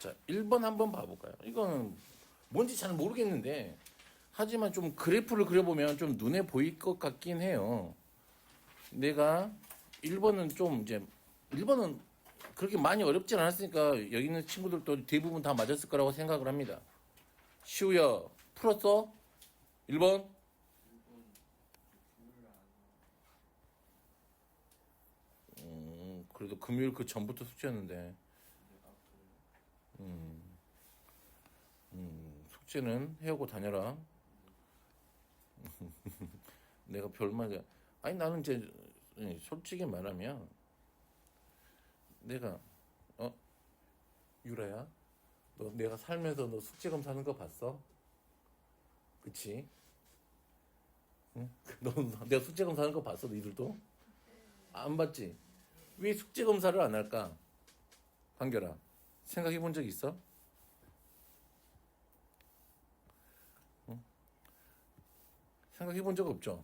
자, 1번 한번 봐볼까요? 이거는 뭔지 잘 모르겠는데, 하지만 좀 그래프를 그려보면 좀 눈에 보일 것 같긴 해요. 내가 1번은 좀 이제, 1번은 그렇게 많이 어렵진 않았으니까 여기 있는 친구들도 대부분 다 맞았을 거라고 생각을 합니다. 시우야, 풀었어? 1번? 그래도 금요일 그 전부터 숙제였는데, 숙제는 해오고 다녀라. 내가 별말, 아니, 나는 이제, 솔직히 말하면, 내가, 유라야? 너 내가 살면서 너 숙제검사 하는 거 봤어? 그치? 응? 너 내가 숙제검사 하는 거 봤어, 너희들도? 안 봤지? 왜 숙제검사를 안 할까? 한결아, 생각해 본 적 있어? 생각해 본 적 없죠?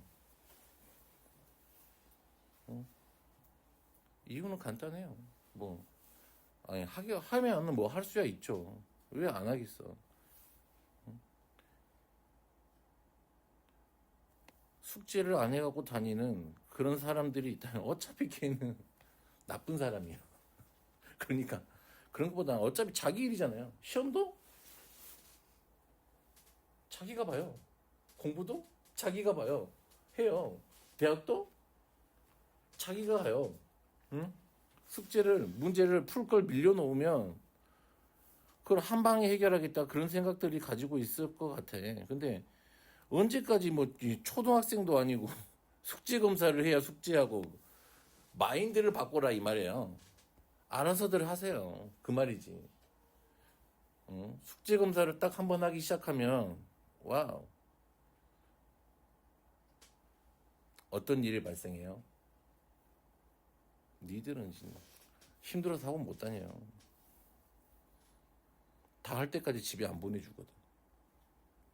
이유는 간단해요. 뭐, 아니, 하면 뭐 할 수야 있죠. 왜 안 하겠어? 숙제를 안 해갖고 다니는 그런 사람들이 있다면 어차피 걔는 나쁜 사람이야. 그러니까 그런 것보다 어차피 자기 일이잖아요. 시험도 자기가 봐요. 공부도 자기가 봐요. 해요. 대학도 자기가 가요. 응? 문제를 풀 걸 밀려놓으면 그걸 한 방에 해결하겠다 그런 생각들이 가지고 있을 것 같아. 근데 언제까지 뭐 초등학생도 아니고 숙제 검사를 해야 숙제하고 마인드를 바꿔라 이 말이에요. 알아서들 하세요. 그 말이지. 숙제 검사를 딱 한 번 하기 시작하면 와우. 어떤 일이 발생해요? 니들은 진짜 힘들어서 학원 못 다녀요. 다 할 때까지 집에 안 보내주거든.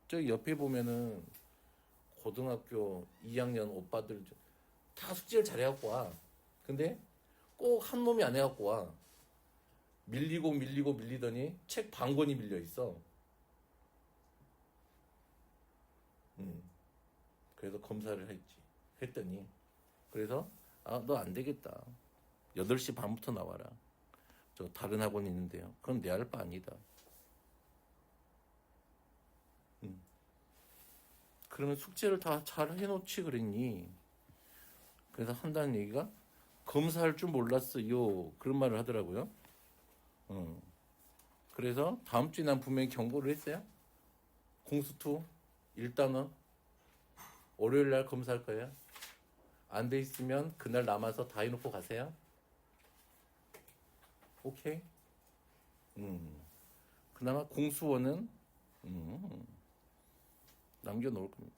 저기 옆에 보면은 고등학교 2학년 오빠들 다 숙제를 잘해갖고 와. 근데 꼭 한 놈이 안 해갖고 와. 밀리더니 책 반 권이 밀려 있어. 그래서 검사를 했더니 그래서 너 안 되겠다. 8시 반부터 나와라. 저 다른 학원 있는데요. 그건 내 할 바 아니다. 그러면 숙제를 다 잘 해놓지 그랬니? 그래서 한다는 얘기가 검사할 줄 몰랐어요. 그런 말을 하더라고요. 그래서 다음 주에 난 분명히 경고를 했어요. 공수투 1단원 월요일 날 검사할 거예요. 안 돼 있으면 그날 남아서 다 해놓고 가세요. 오케이? 그나마 공수원은 남겨놓을 겁니다.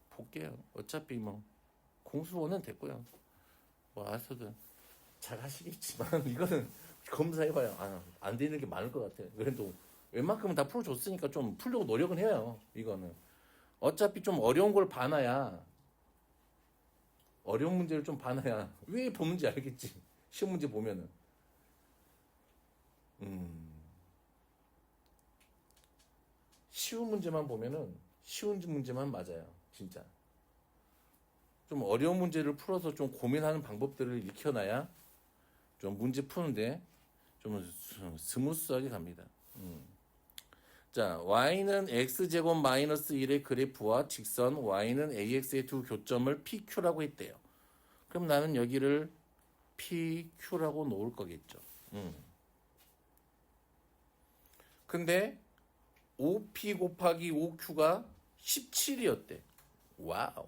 볼게요. 어차피 뭐 공수원은 됐고요. 뭐 알아서들 잘 하시겠지만 이거는 검사해봐요. 안 되는 게 많을 것 같아요. 그래도 웬만큼은 다 풀어줬으니까 좀 풀려고 노력은 해요. 이거는 어차피 좀 어려운 걸 봐놔야 어려운 문제를 좀 봐놔야 왜 보는지 알겠지. 시험 문제 보면은 쉬운 문제만 보면은 쉬운 문제만 맞아요. 진짜 좀 어려운 문제를 풀어서 좀 고민하는 방법들을 익혀놔야 좀 문제 푸는데 좀 스무스하게 갑니다. 자, y는 x제곱 마이너스 1의 그래프와 직선 y는 ax의 두 교점을 pq라고 했대요. 그럼 나는 여기를 pq라고 놓을 거겠죠. 근데 5p 곱하기 5q가 17이었대. 와우.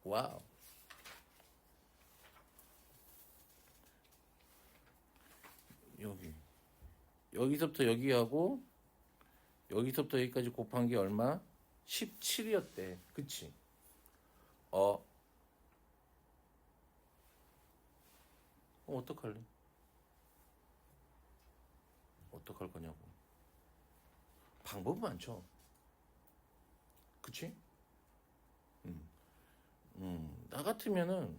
와우. 여기서부터 여기하고 여기서부터 여기까지 곱한 게 얼마? 17이었대. 그치? 어떡할래? 어떡할 거냐고. 방법은 많죠. 그치? 나 같으면은,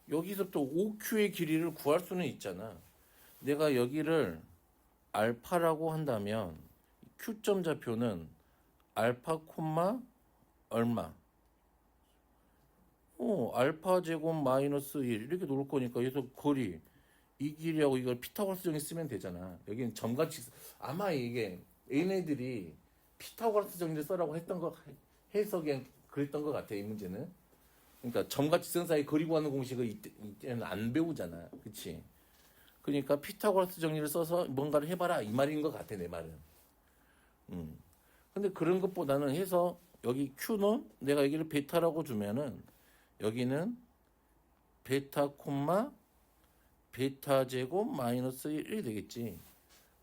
여기서부터 OQ의 길이를 구할 수는 있잖아. 내가 여기를 알파라고 한다면 Q점 좌표는 알파 콤마 얼마? 알파 제곱 마이너스 1 이렇게 놓을 거니까 여기서 거리 이 길이하고 이걸 피타고라스 정리 쓰면 되잖아. 여기는 점같이 아마 이게 얘네들이 피타고라스 정리를 써라고 했던 거 해석에 그랬던 것 같아 이 문제는. 그러니까 점같이 쓴 사이 거리 구하는 공식을 이때는 안 배우잖아, 그렇지? 그러니까 피타고라스 정리를 써서 뭔가를 해봐라 이 말인 것 같아 내 말은. 근데 그런 것보다는 해서 여기 Q는 내가 여기를 베타라고 주면은 여기는 베타 콤마 베타 제곱 마이너스 1이 되겠지.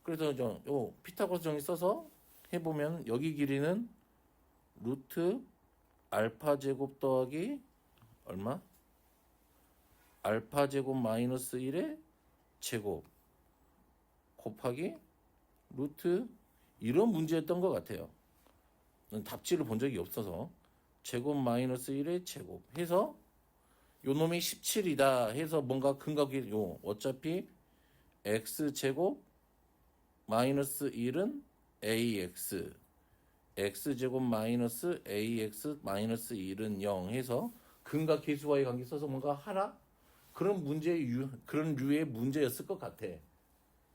그래서 요 피타고라스 정리 써서 해보면 여기 길이는 루트 알파 제곱 더하기 얼마? 알파 제곱 마이너스 1의 제곱 곱하기 루트 이런 문제였던 것 같아요. 답지를 본 적이 없어서 제곱 마이너스 1의 제곱 해서 요 놈이 17이다 해서 뭔가 근각이 요 어차피 x 제곱 마이너스 1은 ax x 제곱 마이너스 ax 마이너스 1은 0 해서 근각 계수와의 관계 써서 뭔가 하라 그런 그런 류의 문제였을 것 같아.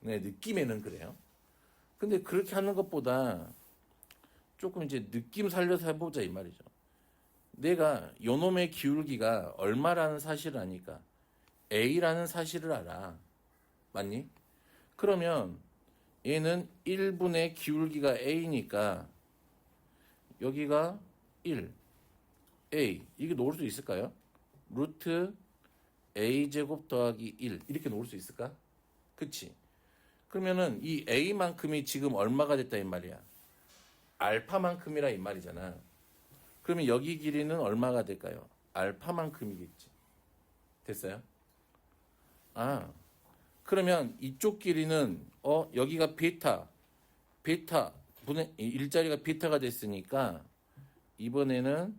네, 느낌에는 그래요. 근데 그렇게 하는 것보다 조금 이제 느낌 살려서 해보자 이 말이죠. 내가 요놈의 기울기가 얼마라는 사실을 아니까 A라는 사실을 알아. 맞니? 그러면 얘는 1분의 기울기가 A니까 여기가 1, A 이게 놓을 수 있을까요? 루트 A제곱 더하기 1 이렇게 놓을 수 있을까? 그치? 그러면은 이 A만큼이 지금 얼마가 됐다 이 말이야. 알파만큼이라 이 말이잖아. 그러면 여기 길이는 얼마가 될까요? 알파만큼이겠지. 됐어요? 아, 그러면 이쪽 길이는 여기가 베타 분의 일자리가 베타가 됐으니까 이번에는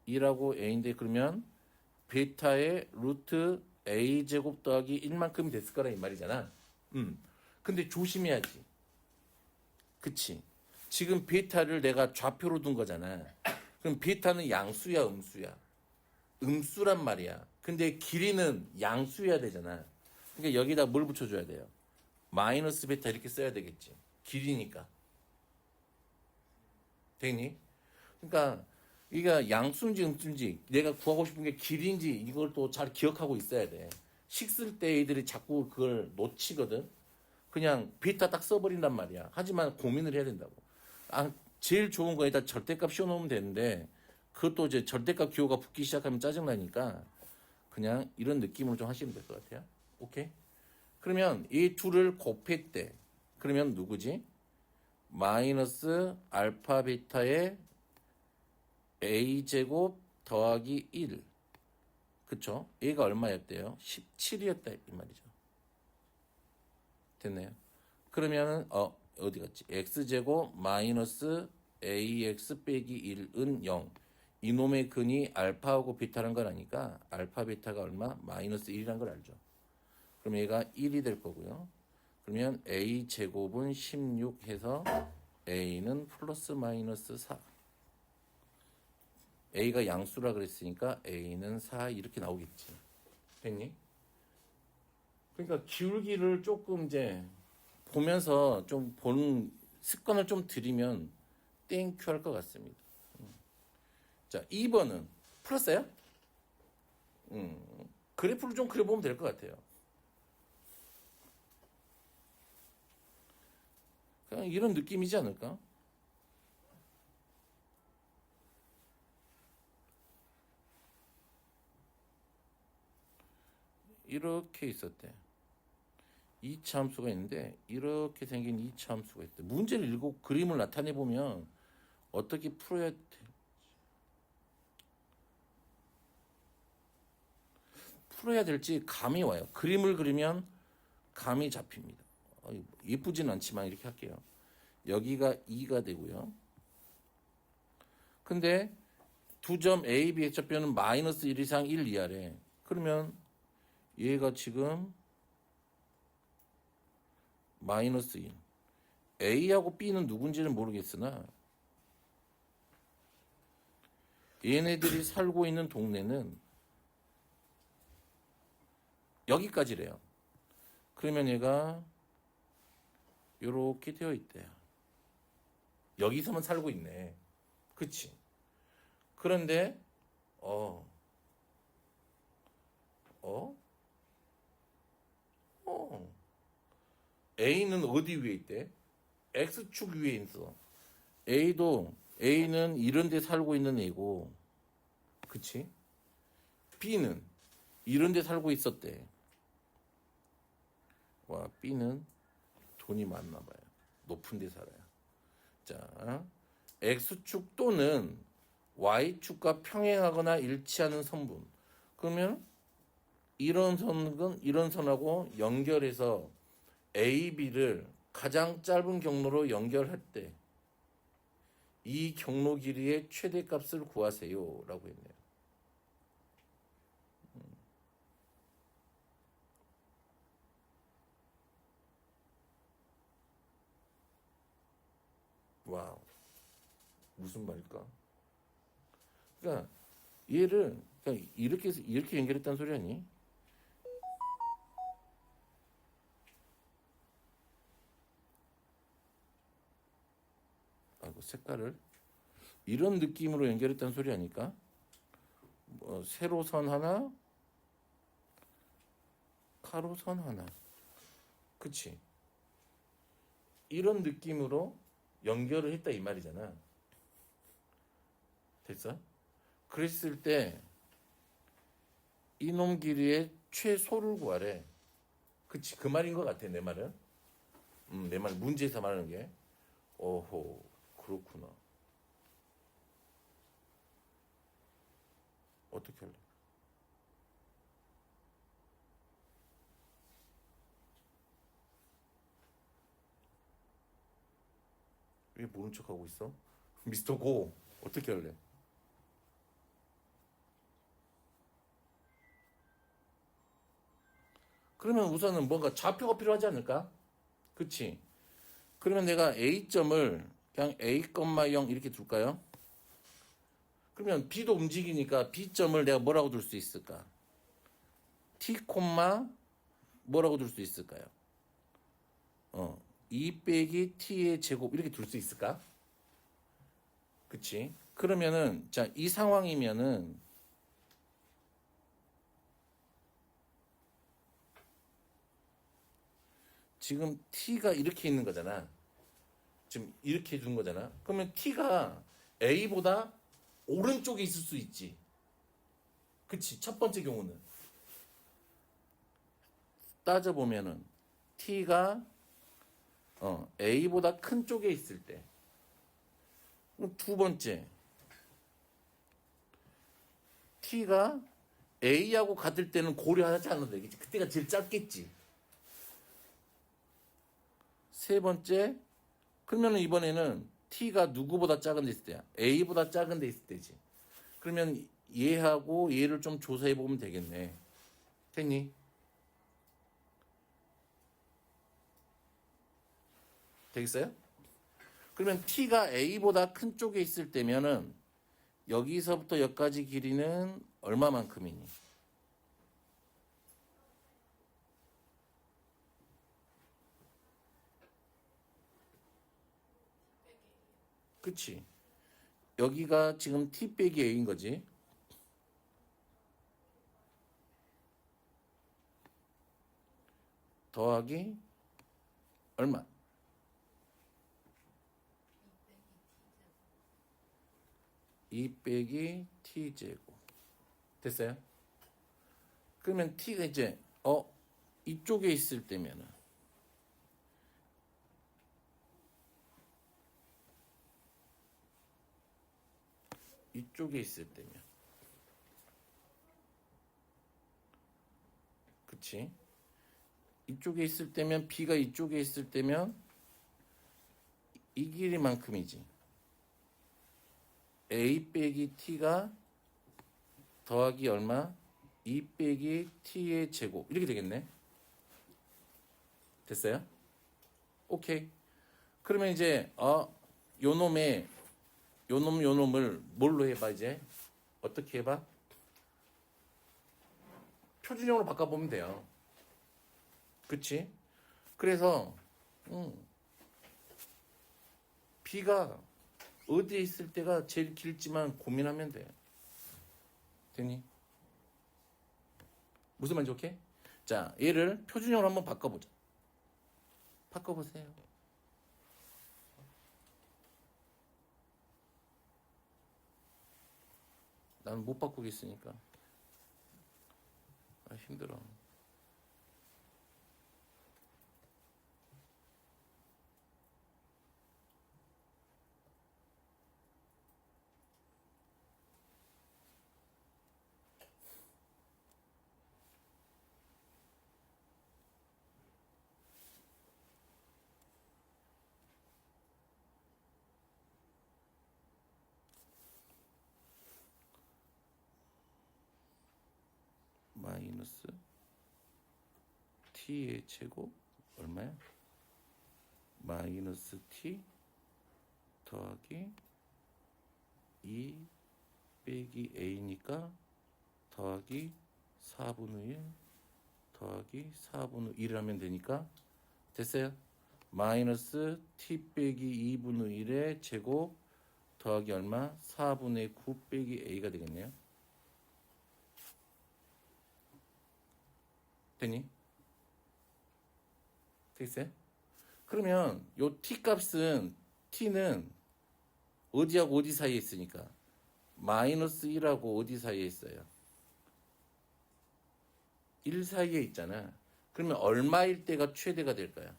2라고 A인데 그러면 베타의 루트 A 제곱 더하기 1만큼이 됐을 거라 이 말이잖아. 근데 조심해야지. 그치? 지금 베타를 내가 좌표로 둔 거잖아. 그럼 베타는 양수야, 음수야? 음수란 말이야. 근데 길이는 양수여야 되잖아. 그러니까 여기다 뭘 붙여줘야 돼요? 마이너스 베타 이렇게 써야 되겠지. 길이니까. 되니? 그러니까 이게 양수인지 음수인지 내가 구하고 싶은 게 길인지 이걸 또 잘 기억하고 있어야 돼. 식 쓸 때 애들이 자꾸 그걸 놓치거든. 그냥 베타 딱 써버린단 말이야. 하지만 고민을 해야 된다고. 제일 좋은 거 일단 절대값 씌워놓으면 되는데 그것도 이제 절대값 기호가 붙기 시작하면 짜증나니까 그냥 이런 느낌으로 좀 하시면 될 것 같아요. 오케이? 그러면 이 둘을 곱했대. 그러면 누구지? 마이너스 알파 베타의 a제곱 더하기 1. 그쵸? 얘가 얼마였대요? 17이었다 이 말이죠. 됐네요. 그러면은 어디 갔지? x제곱 마이너스 ax 빼기 1은 0. 이놈의 근이 알파하고 베타란 걸 아니까 알파 베타가 얼마? 마이너스 1이란 걸 알죠. 그럼 얘가 1이 될 거고요. 그러면 a제곱은 16 해서 a는 플러스 마이너스 4. a가 양수라 그랬으니까 a는 4 이렇게 나오겠지. 됐니? 그러니까 기울기를 조금 이제 보면서 좀 보는 습관을 좀 들이면 땡큐 할 것 같습니다. 자, 2번은 풀었어요? 그래프를 좀 그려보면 될 것 같아요. 그냥 이런 느낌이지 않을까? 이렇게 있었대. 2차 함수가 있는데 이렇게 생긴 2차 함수가 있대. 문제를 읽고 그림을 나타내 보면 어떻게 풀어야 돼? 풀어야 될지 감이 와요. 그림을 그리면 감이 잡힙니다. 예쁘진 않지만 이렇게 할게요. 여기가 2가 되고요. 근데 두 점 A, B, X좌표는 마이너스 1 이상 1 이하래. 그러면 얘가 지금 마이너스 1. A하고 B는 누군지는 모르겠으나 얘네들이 살고 있는 동네는 여기까지래요. 그러면 얘가 요렇게 되어 있대요. 여기서만 살고 있네. 그치? 그런데 어, 어, 어. A는 어디 위에 있대? X축 위에 있어. A는 이런 데 살고 있는 애고, 그치? B는 이런 데 살고 있었대. 와, B는 돈이 많나 봐요. 높은 데 살아요. 자, X축 또는 Y축과 평행하거나 일치하는 선분. 그러면 이런 선은 이런 선하고 연결해서 A, B를 가장 짧은 경로로 연결할 때 이 경로 길이의 최대값을 구하세요 라고 했네요. 와우, 무슨 말일까? 그러니까 얘를 그냥 이렇게 연결했다는 소리 아니? 아이고, 색깔을 이런 느낌으로 연결했다는 소리 아닐까? 뭐 세로선 하나, 가로선 하나, 그치? 이런 느낌으로 연결을 했다 이 말이잖아. 됐어? 그랬을 때 이놈 길이의 최소를 구하래. 그치? 그 말인 것 같아 내 말은. 내 말 문제에서 말하는 게. 오호, 그렇구나. 어떻게 할래? 왜 모른 척하고 있어? 미스터 고, 어떻게 할래? 그러면 우선은 뭔가 좌표가 필요하지 않을까? 그치? 그러면 내가 A점을 그냥 A,0 이렇게 둘까요? 그러면 B도 움직이니까 B점을 내가 뭐라고 둘 수 있을까? T, 뭐라고 둘 수 있을까요? 2 빼기 T의 제곱 이렇게 둘 수 있을까? 그치? 그러면은, 자, 이 상황이면은, 지금 T가 이렇게 있는 거잖아. 지금 이렇게 둔 거잖아. 그러면 T가 A보다 오른쪽에 있을 수 있지. 그치? 첫 번째 경우는. 따져보면은, T가 A보다 큰 쪽에 있을 때. 그럼 두 번째, T가 A하고 같을 때는 고려하지 않아도 되겠지. 그때가 제일 짧겠지. 세 번째, 그러면 이번에는 T가 누구보다 작은 데 있을 때야? A보다 작은 데 있을 때지. 그러면 얘하고 얘를 좀 조사해 보면 되겠네. 됐니? 되겠어요? 그러면 T가 A보다 큰 쪽에 있을 때면은 여기서부터 여기까지 길이는 얼마만큼이니? 그치? 여기가 지금 T 빼기 A인 거지. 더하기 얼마? 2 빼기 T제곱. 됐어요? 그러면 T가 이제 이쪽에 있을 때면은 이쪽에 있을 때면 그치? 이쪽에 있을 때면 B가 이쪽에 있을 때면 이 길이만큼이지. A 빼기 T가 더하기 얼마? 2 빼기 t의 제곱 이렇게 되겠네. 됐어요? 오케이. 그러면 이제 요 놈을 뭘로 해봐 이제? 어떻게 해봐? 표준형으로 바꿔보면 돼요. 그치? 그래서 B가 어디에 있을 때가 제일 길지만 고민하면 돼. 되니? 무슨 말인지 오케이? 자, 얘를 표준형으로 한번 바꿔보자. 바꿔보세요. 나는 못 바꾸겠으니까. 힘들어. 마이너스 t의 제곱 얼마야? 마이너스 t 더하기 2 빼기 a니까 더하기 4분의 1 더하기 4분의 1을 하면 되니까 됐어요? 마이너스 t 빼기 2분의 1의 제곱 더하기 얼마? 4분의 9 빼기 a가 되겠네요. 되니? 되겠어요? 그러면 요 t 값은 t는 어디하고 어디 사이에 있으니까 마이너스 1하고 어디 사이에 있어요? 1 사이에 있잖아. 그러면 얼마일 때가 최대가 될까요?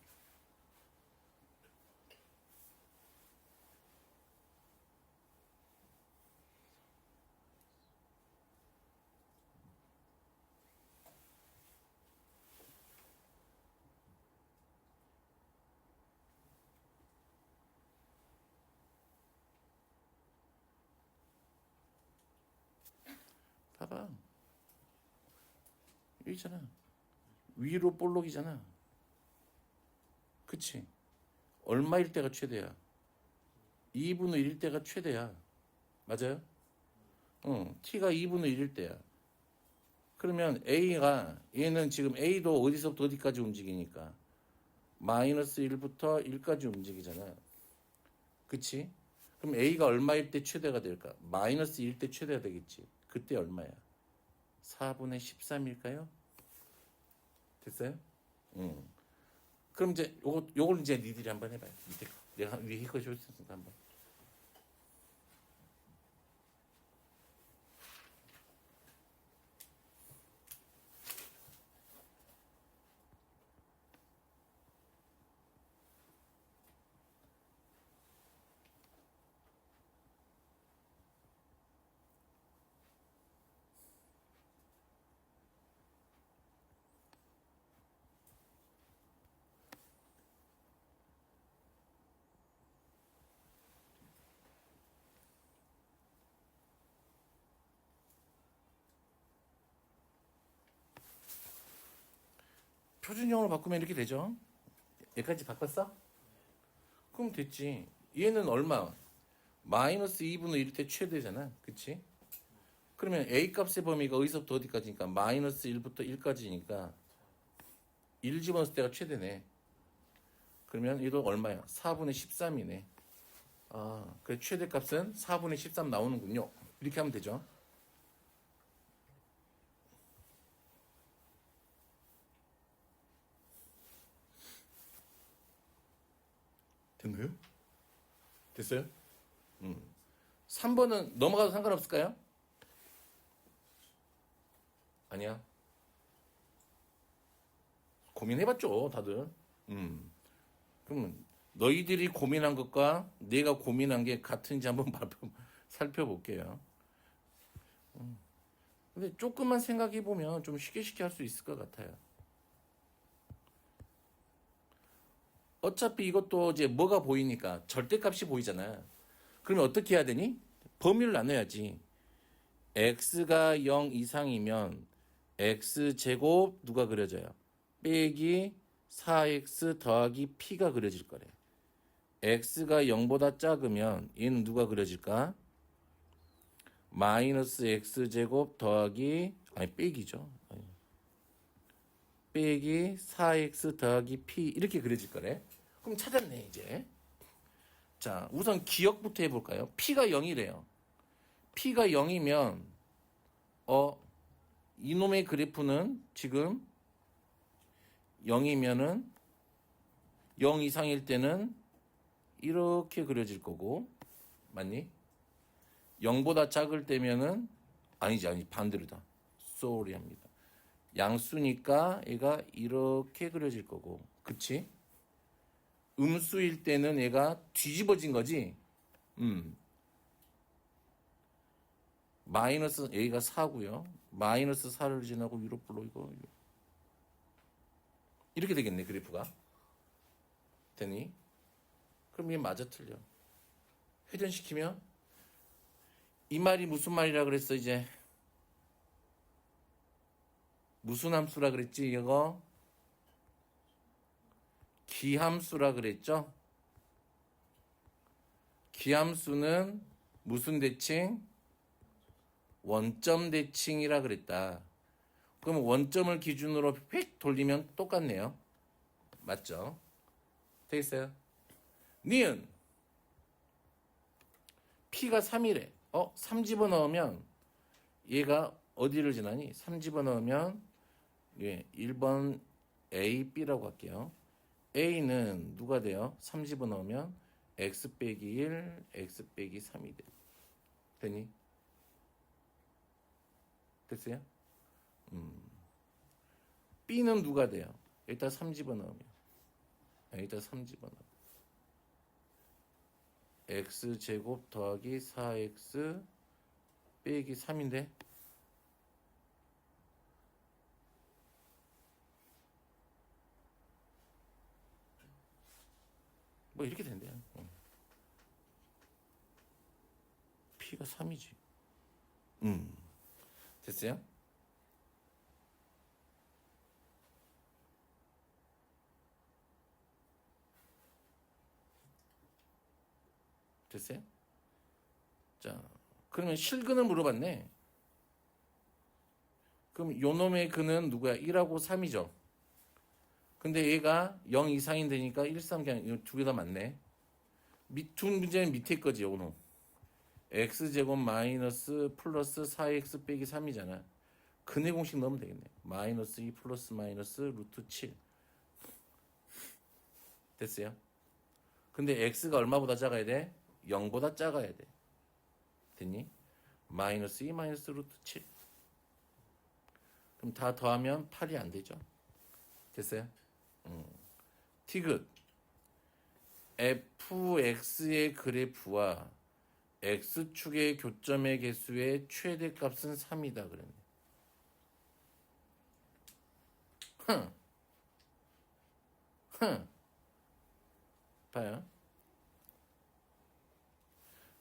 봐봐. 여기 있잖아. 위로 볼록이잖아. 그치? 얼마일 때가 최대야? 2분의 1일 때가 최대야. 맞아요? t가 2분의 1일 때야. 그러면 a가 얘는 지금 a도 어디서부터 어디까지 움직이니까 마이너스 1부터 1까지 움직이잖아. 그치? 그럼 a가 얼마일 때 최대가 될까? 마이너스 1일 때 최대가 되겠지. 그때 얼마야? 4분의 13일까요? 됐어요? 그럼 이제 요걸 이제 니들이 한번 해봐요. 밑에 거. 내가 위에 거 줬으니까 한번. 표준형으로 바꾸면 이렇게 되죠. 여기까지 바꿨어? 그럼 됐지. 얘는 얼마? 마이너스 2분의 1일 때 최대잖아. 그치? 그러면 A 값의 범위가 어디서부터 어디까지니까 마이너스 1부터 1까지니까 1 집어넣을 때가 최대네. 그러면 이도 얼마야? 4분의 13이네. 그래 최대값은 4분의 13 나오는군요. 이렇게 하면 되죠. 됐나요? 됐어요? 3번은 넘어가도 상관없을까요? 아니야. 고민해봤죠, 다들. 그러면 너희들이 고민한 것과 내가 고민한 게 같은지 한번 살펴볼게요. 근데 조금만 생각해보면 좀 쉽게 할 수 있을 것 같아요. 어차피 이것도 이제 뭐가 보이니까 절대값이 보이잖아. 그러면 어떻게 해야 되니? 범위를 나눠야지. x가 0 이상이면 x제곱 누가 그려져요? 빼기 4x 더하기 p가 그려질 거래. x가 0보다 작으면 얘는 누가 그려질까? 마이너스 x제곱 더하기 아니 빼기죠. 빼기 4x 더하기 p 이렇게 그려질 거래. 그럼 찾았네 이제. 자 우선 기억부터 해볼까요? p가 0이래요. p가 0이면 이놈의 그래프는 지금 0이면은 0 이상일 때는 이렇게 그려질 거고 맞니? 0보다 작을 때면은 아니 반대로다. 쏘리 합니다. 양수니까 얘가 이렇게 그려질 거고 그치? 음수일 때는 얘가 뒤집어진 거지. 마이너스 A가 4고요. 마이너스 4를 지나고 위로 불러 이거 이렇게 되겠네 그래프가. 되니? 그럼 얘 맞아 틀려. 회전시키면 이 말이 무슨 말이라 그랬어 이제? 무슨 함수라 그랬지 이거? 기함수라 그랬죠? 기함수는 무슨 대칭? 원점 대칭이라 그랬다. 그럼 원점을 기준으로 휙 돌리면 똑같네요. 맞죠? 되겠어요? 니은 P가 3이래. 3 집어넣으면 얘가 어디를 지나니? 3 집어넣으면 1번 A, B라고 할게요. A는 누가 돼요? 3 집어넣으면 X 빼기 1, X 빼기 3이 돼. 되니? 됐어요? B는 누가 돼요? 일단 3 집어넣으면 일단 3 집어넣어. X제곱 더하기 4X 빼기 3인데 뭐 이렇게 된대요. P가 3이지. 됐어요? 됐어요? 자, 그러면 실근을 물어봤네. 그럼 요놈의 근은 누구야? 1하고 3이죠. 근데 얘가 0 이상이 되니까 1, 3 그냥 두 개 다 맞네. 두 문제는 밑에 거지, 요놈. x제곱 마이너스 플러스 4x 빼기 3이잖아. 근의 공식 넣으면 되겠네. 마이너스 2 플러스 마이너스 루트 7. 됐어요? 근데 x가 얼마보다 작아야 돼? 0보다 작아야 돼. 됐니? 마이너스 2 마이너스 루트 7. 그럼 다 더하면 8이 안 되죠. 됐어요? 티귿. fx의 그래프와 x축의 교점의 개수의 최대값은 3이다 그랬네. 봐요.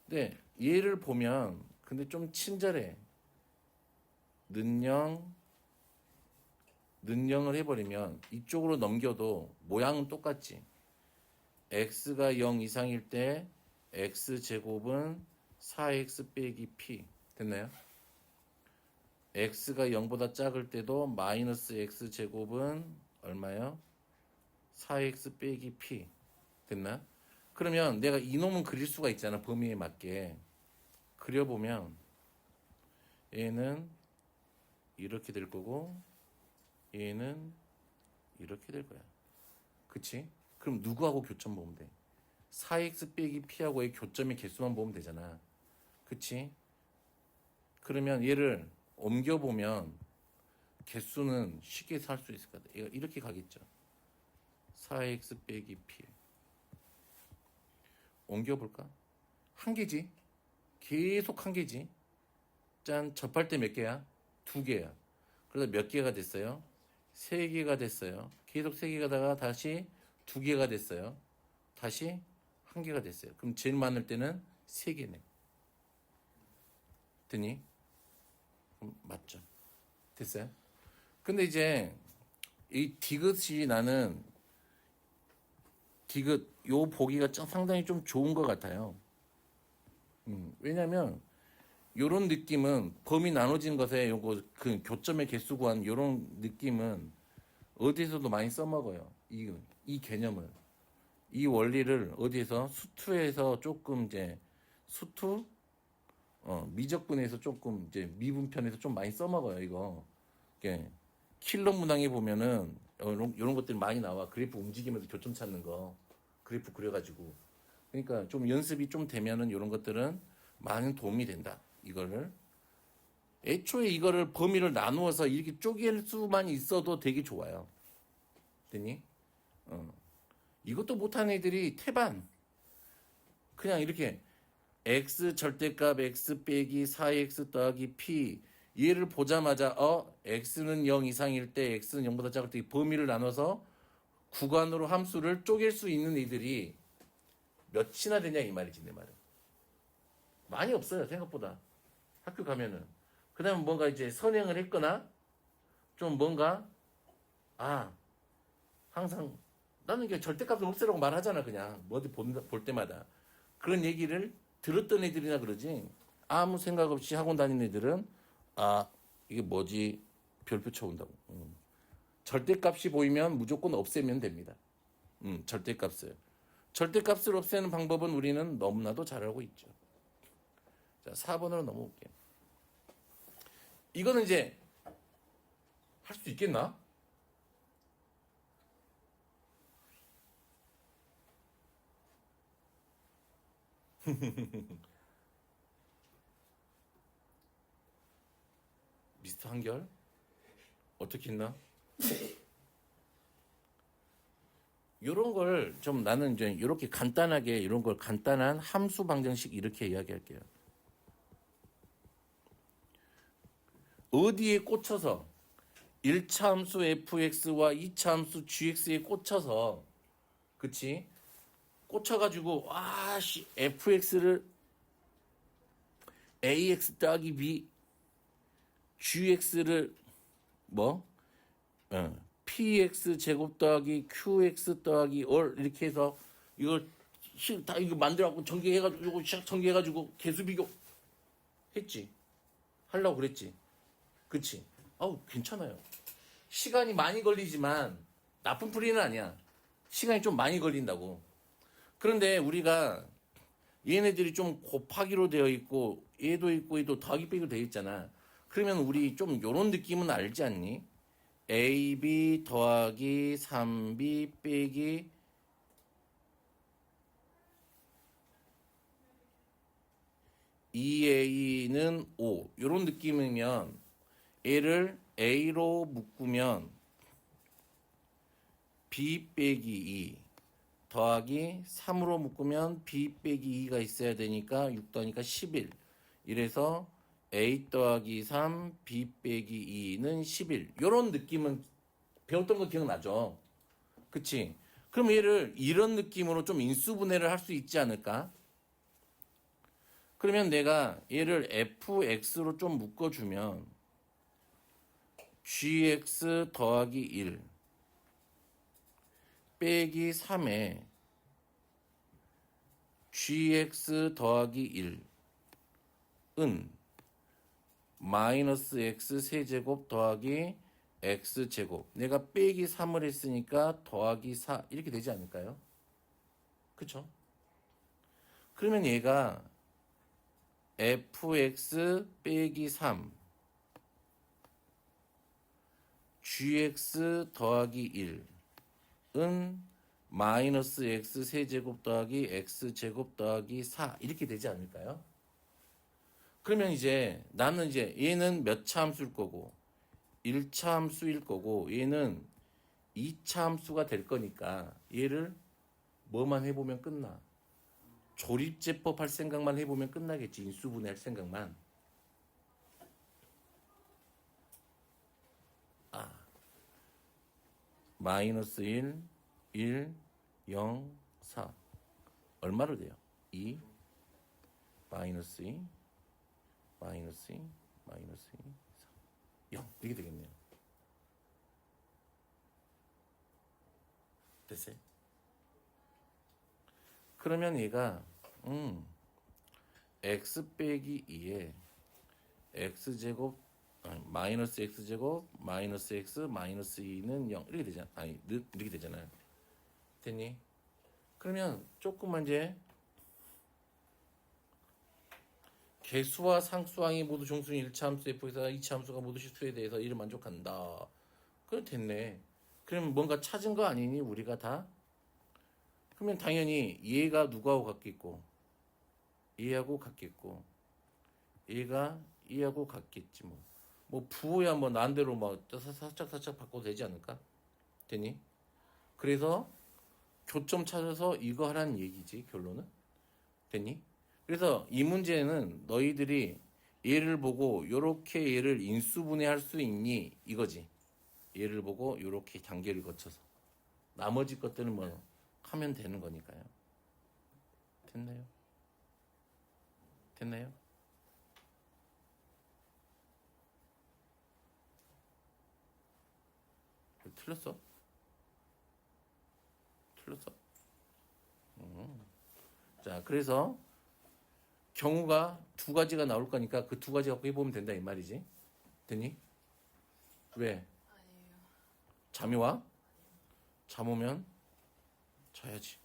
네, 얘를 보면 근데 좀 친절해. 는영을 해버리면 이쪽으로 넘겨도 모양은 똑같지. x가 0 이상일 때 x제곱은 4x 빼기 p 됐나요? x가 0보다 작을 때도 마이너스 x제곱은 얼마요? 4x 빼기 p 됐나? 그러면 내가 이놈은 그릴 수가 있잖아. 범위에 맞게 그려보면 얘는 이렇게 될 거고 얘는 이렇게 될 거야. 그치? 그럼 누구하고 교점 보면 돼? 4x 빼기 p하고의 교점의 개수만 보면 되잖아. 그치? 그러면 얘를 옮겨보면 개수는 쉽게 살 수 있을 것 같아. 얘가 이렇게 가겠죠. 4x 빼기 p 옮겨볼까? 한 개지. 계속 한 개지. 짠, 접할 때 몇 개야? 2개야. 그래서 몇 개가 됐어요? 3개가 됐어요. 계속 3개 가다가 다시 2개가 됐어요. 다시 1개가 됐어요. 그럼 제일 많을 때는 3개네. 됐니? 맞죠? 됐어요? 근데 이제 이 디귿이 나는 디귿 요 보기가 상당히 좀 좋은 것 같아요. 왜냐면 요런 느낌은 범위 나눠진 것에 요거 그 교점의 개수 구한 요런 느낌은 어디서도 많이 써먹어요. 이 개념을. 이 원리를 어디에서 수투에서 조금 이제 수투 미적분에서 조금 이제 미분편에서 좀 많이 써먹어요. 이거 이게 킬러 문항에 보면은 이런 것들이 많이 나와. 그래프 움직이면서 교점 찾는 거 그래프 그려가지고 그러니까 좀 연습이 좀 되면은 이런 것들은 많은 도움이 된다. 이거를 애초에 이거를 범위를 나누어서 이렇게 쪼갤 수만 있어도 되게 좋아요. 됐니? 이것도 못하는 애들이 태반 그냥 이렇게 x 절대값 x 빼기 4x 더하기 p 얘를 보자마자 x는 0 이상일 때 x는 0보다 작을 때 범위를 나눠서 구간으로 함수를 쪼갤 수 있는 애들이 몇이나 되냐 이 말이지 내 말은. 많이 없어요 생각보다. 학교 가면은 그 다음에 뭔가 이제 선행을 했거나 좀 뭔가 항상 나는 그냥 절대값을 없애라고 말하잖아 그냥 어디 볼 때마다 그런 얘기를 들었던 애들이나 그러지 아무 생각 없이 학원 다니는 애들은 이게 뭐지 별표 쳐온다고. 절대값이 보이면 무조건 없애면 됩니다. 절대값을 없애는 방법은 우리는 너무나도 잘 알고 있죠. 자 4번으로 넘어올게요. 이거는 이제 할 수 있겠나? 미스터 한결 어떻게 했나? 이런 걸 좀 나는 이제 이렇게 간단하게 이런 걸 간단한 함수 방정식 이렇게 이야기할게요. 어디에 꽂혀서 1차 함수 fx와 2차 함수 gx에 꽂혀서 그치? 꽂혀가지고 fx를 ax 더하기 b gx를 px 제곱 더하기 qx 더하기 월 이렇게 해서 이걸 다 이거 만들어갖고 전개해가지고 이거 시작 전개해가지고 개수 비교 했지. 하려고 그랬지. 그치? 괜찮아요. 시간이 많이 걸리지만 나쁜 풀이는 아니야. 시간이 좀 많이 걸린다고. 그런데 우리가 얘네들이 좀 곱하기로 되어 있고 얘도 더하기 빼기로 되어 있잖아. 그러면 우리 좀 요런 느낌은 알지 않니? AB 더하기 3B 빼기 2A는 5 요런 느낌이면 얘를 A로 묶으면 B 빼기 2 더하기 3으로 묶으면 B 빼기 2가 있어야 되니까 6 더하니까 11 이래서 A 더하기 3 B 빼기 2는 11 요런 느낌은 배웠던 거 기억나죠? 그치? 그럼 얘를 이런 느낌으로 좀 인수분해를 할 수 있지 않을까? 그러면 내가 얘를 fx로 좀 묶어주면 gx 더하기 1 빼기 3에 gx 더하기 1은 마이너스 x 세제곱 더하기 x제곱 내가 빼기 3을 했으니까 더하기 4 이렇게 되지 않을까요? 그쵸? 그러면 얘가 fx 빼기 3 gx 더하기 1은 마이너스 x 세제곱 더하기 x제곱 더하기 4 이렇게 되지 않을까요? 그러면 이제 나는 이제 얘는 몇 차 함수일 거고 1차 함수일 거고 얘는 2차 함수가 될 거니까 얘를 뭐만 해보면 끝나. 조립제법 할 생각만 해보면 끝나겠지. 인수분해 할 생각만. 마이너스 1, 1, 0, 4 얼마로 돼요? 2, 마이너스 2, 마이너스 2, 마이너스 2, 4 0 이렇게 되겠네요. 됐어요? 그러면 얘가 x 빼기 2에 x제곱 마이너스 x제곱 마이너스 x 마이너스 2는 0 이렇게 되잖아. 아니 이렇게 되잖아요. 됐니? 그러면 조금만 이제 개수와 상수항이 모두 종수인 1차 함수 f에서 2차 함수가 모두 실수에 대해서 이를 만족한다. 그럼 됐네. 그럼 뭔가 찾은 거 아니니 우리가 다? 그러면 당연히 얘가 누구하고 같겠고 얘하고 같겠고 얘가 얘하고 같겠지 뭐. 뭐 부호야 뭐 난대로 막 살짝 바꿔도 되지 않을까? 되니? 그래서 교점 찾아서 이거 하라는 얘기지 결론은. 됐니? 그래서 이 문제는 너희들이 얘를 보고 요렇게 얘를 인수분해할 수 있니? 이거지. 얘를 보고 요렇게 단계를 거쳐서 나머지 것들은 뭐 하면 되는 거니까요. 됐나요? 됐나요? 틀렸어? 틀렸어? 자, 그래서 경우가 두 가지가 나올 거니까 그 두 가지 갖고 해보면 된다 이 말이지. 됐니? 왜? 아니에요. 잠이 와? 잠 오면 자야지.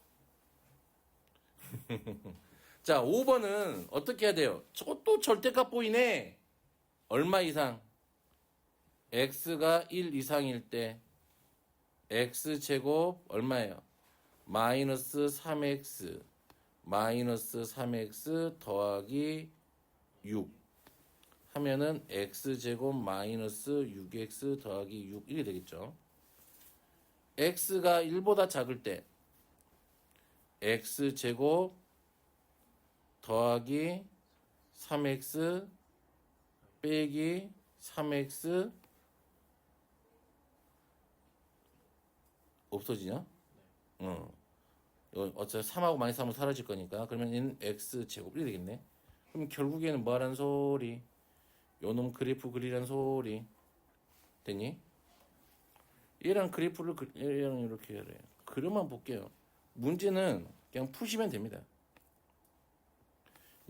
자, 5번은 어떻게 해야 돼요? 저것도 절대값 보이네. 얼마 이상? x가 1 이상일 때 x제곱 얼마예요? 마이너스 3x 마이너스 3x 더하기 6 하면은 x제곱 마이너스 6x 더하기 6 이게 되겠죠. x가 1보다 작을 때 x제곱 더하기 3x 빼기 3x 없어지냐? 이거 어차피 3하고 마이너스 3은 사라질 거니까 그러면 얘는 x제곱 이렇게 되겠네. 그럼 결국에는 뭐 하란 소리? 요놈 그래프 그리란 소리. 됐니? 얘랑 그래프를 얘랑 이렇게 해야 돼. 그려만 볼게요. 문제는 그냥 푸시면 됩니다.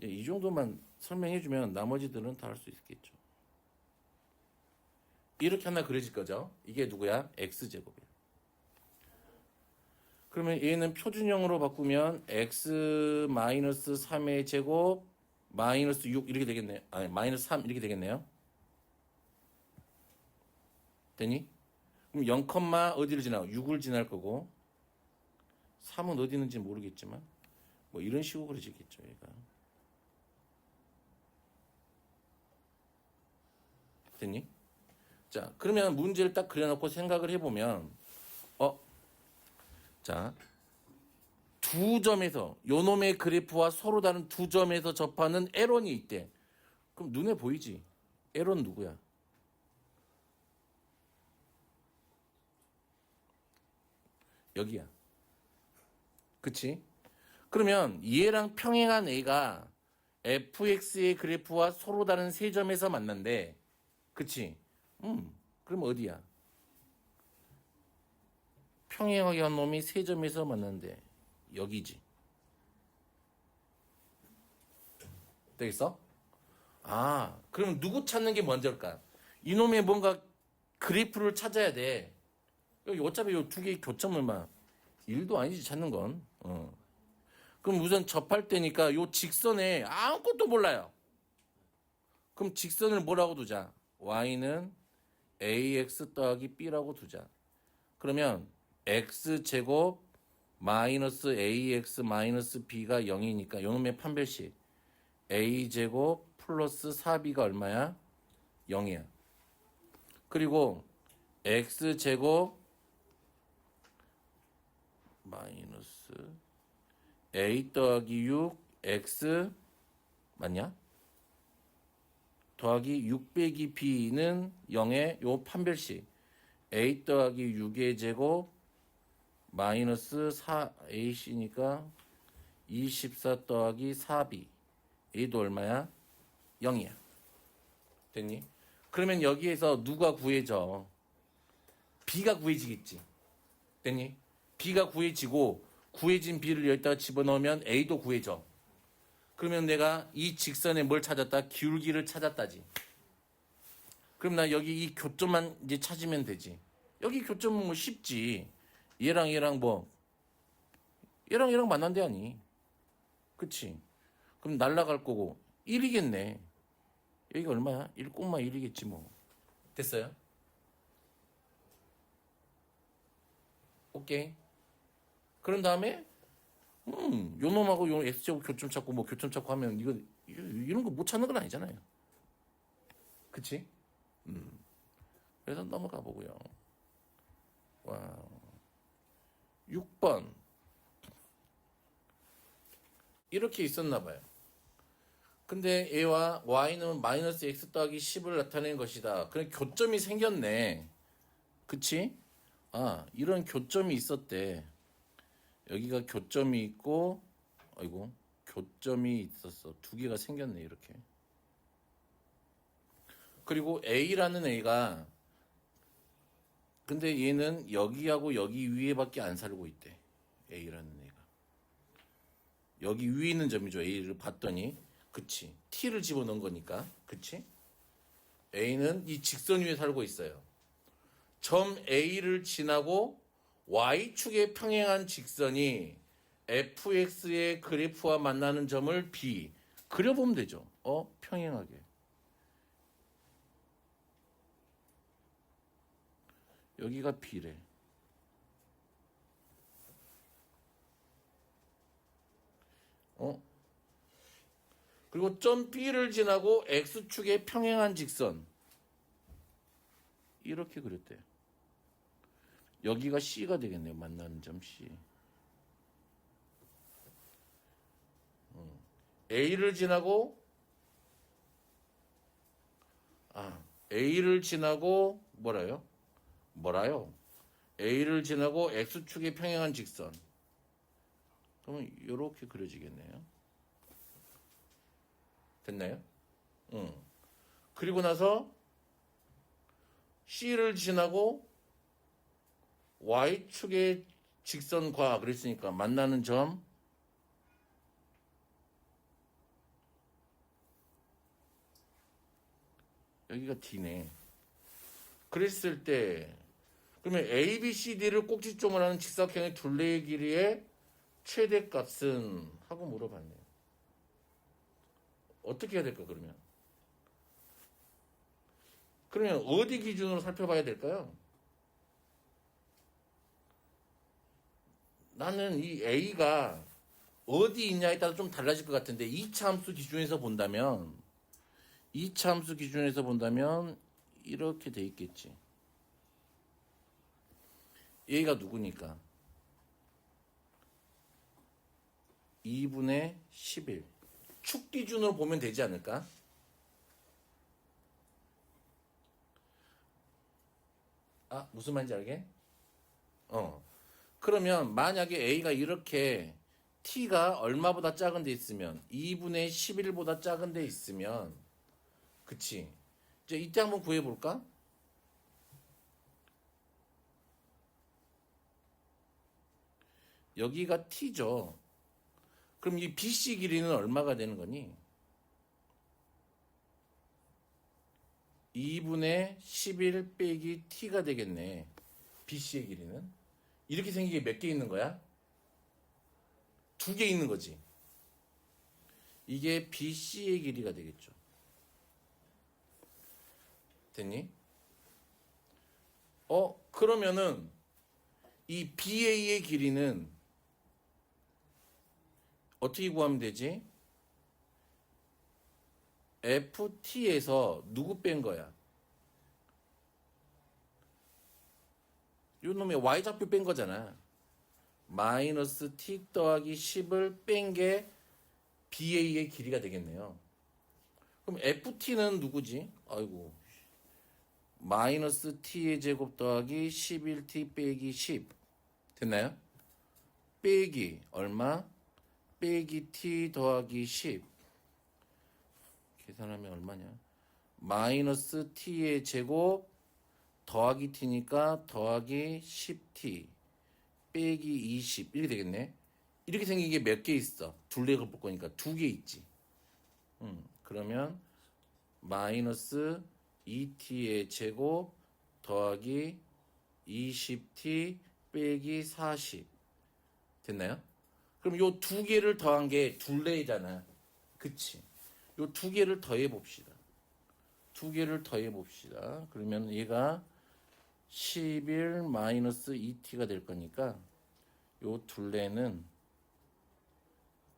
이 정도만 설명해주면 나머지들은 다 할 수 있겠죠. 이렇게 하나 그려질 거죠. 이게 누구야? x제곱이야. 그러면 얘는 표준형으로 바꾸면 x 마이너스 3의 제곱 마이너스 6 이렇게 되겠네요. 아니 마이너스 3 이렇게 되겠네요. 되니? 그럼 0, 어디를 지나? 6을 지날 거고 3은 어디 있는지 모르겠지만 뭐 이런 식으로 그려지겠죠. 얘가. 됐니? 자, 그러면 문제를 딱 그려놓고 생각을 해보면 자, 두 점에서 요놈의 그래프와 서로 다른 두 점에서 접하는 에론이 있대. 그럼 눈에 보이지? 에론 누구야? 여기야. 그치? 그러면 얘랑 평행한 A가 fx의 그래프와 서로 다른 세 점에서 만난대. 그치? 그럼 어디야? 평행하게 한 놈이 세 점에서 만났는데 여기지. 되겠어? 아, 그럼 누구 찾는 게 먼저일까? 이놈의 뭔가 그래프를 찾아야 돼. 여기 어차피 이 두 개의 교점을 막 일도 아니지 찾는 건. 그럼 우선 접할 때니까 요 직선에 아무것도 몰라요. 그럼 직선을 뭐라고 두자? y는 ax 더하기 b라고 두자. 그러면 x제곱 마이너스 ax 마이너스 b가 0이니까 요놈의 판별식 a제곱 플러스 4b가 얼마야? 0이야. 그리고 x제곱 마이너스 a 더하기 6 x 맞냐? 더하기 6 빼기 b는 0의 요 판별식 a 더하기 6의 제곱 마이너스 4ac니까 24 더하기 4b a도 얼마야? 0이야. 됐니? 그러면 여기에서 누가 구해져? b가 구해지겠지. 됐니? B가 구해지고 구해진 B를 여기다가 집어넣으면 A도 구해져. 그러면 내가 이 직선에 뭘 찾았다? 기울기를 찾았다지. 그럼 나 여기 이 교점만 이제 찾으면 되지. 여기 교점은 뭐 쉽지. 얘랑 뭐 얘랑 만난 데 아니. 그치? 그럼 날라갈 거고 1이겠네. 여기가 얼마야? 1,1이겠지 뭐. 됐어요? 오케이. 그런 다음에 요 놈하고 요 X제곱 교점 찾고 뭐 교점 찾고 하면 이런 거 못 찾는 건 아니잖아요. 그치? 그래서 넘어가 보고요. 와. 6번. 이렇게 있었나 봐요. 근데 A와 Y는 마이너스 X 더하기 10을 나타낸 것이다. 그럼 교점이 생겼네. 그치? 아, 이런 교점이 있었대. 여기가 교점이 있고, 아이고, 교점이 있었어. 두 개가 생겼네, 이렇게. 그리고 A라는 A가, 근데 얘는 여기하고 여기 위에밖에 안 살고 있대. A라는 A가. 여기 위에 있는 점이죠. A를 봤더니. 그치. T를 집어넣은 거니까. 그치? A는 이 직선 위에 살고 있어요. 점 A를 지나고 Y축에 평행한 직선이 fx의 그래프와 만나는 점을 B. 그려보면 되죠. 평행하게. 여기가 B래. 그리고 점 B를 지나고 X축에 평행한 직선. 이렇게 그렸대요. 여기가 C가 되겠네요. 만나는 점 C. A를 지나고 A를 지나고 뭐라요? A를 지나고 X축에 평행한 직선. 그러면 이렇게 그려지겠네요. 됐나요? 그리고 나서 C를 지나고 Y축의 직선과 그랬으니까 만나는 점 여기가 D네. 그랬을 때 그러면 A, B, C, D를 꼭지점을 하는 직사각형의 둘레의 길이의 최대값은 하고 물어봤네요. 어떻게 해야 될까 그러면? 그러면 어디 기준으로 살펴봐야 될까요? 나는 이 A가 어디 있냐에 따라 좀 달라질 것 같은데 2차 함수 기준에서 본다면 이렇게 돼 있겠지. A가 누구니까? 2분의 11. 축 기준으로 보면 되지 않을까? 무슨 말인지 알게? 그러면 만약에 A가 이렇게 T가 얼마보다 작은 데 있으면 2분의 11보다 작은 데 있으면 그치? 이제 이때 한번 구해볼까? 여기가 T죠. 그럼 이 BC 길이는 얼마가 되는 거니? 2분의 11 빼기 T가 되겠네. BC의 길이는. 이렇게 생긴 게 몇 개 있는 거야? 2개 있는 거지. 이게 BC의 길이가 되겠죠. 됐니? 그러면은 이 BA의 길이는 어떻게 구하면 되지? FT에서 누구 뺀 거야? 요 놈의 Y좌표 뺀 거잖아. 마이너스 T 더하기 10을 뺀 게 BA의 길이가 되겠네요. 그럼 FT는 누구지? 아이고. 마이너스 T의 제곱 더하기 11T 빼기 10. 됐나요? 빼기 얼마? 빼기 T 더하기 10. 계산하면 얼마냐? 마이너스 T의 제곱 더하기 T니까 더하기 10T 빼기 20 이렇게 되겠네. 이렇게 생긴 게 몇 개 있어? 둘레를 볼 거니까 두 개 있지. 그러면 마이너스 2t의 제곱 더하기 20t 빼기 40 됐나요? 그럼 요 두 개를 더한 게 둘레잖아. 그치? 요 두 개를 더해 봅시다. 두 개를 더해 봅시다. 그러면 얘가 11 마이너스 2t가 될 거니까 요 둘레는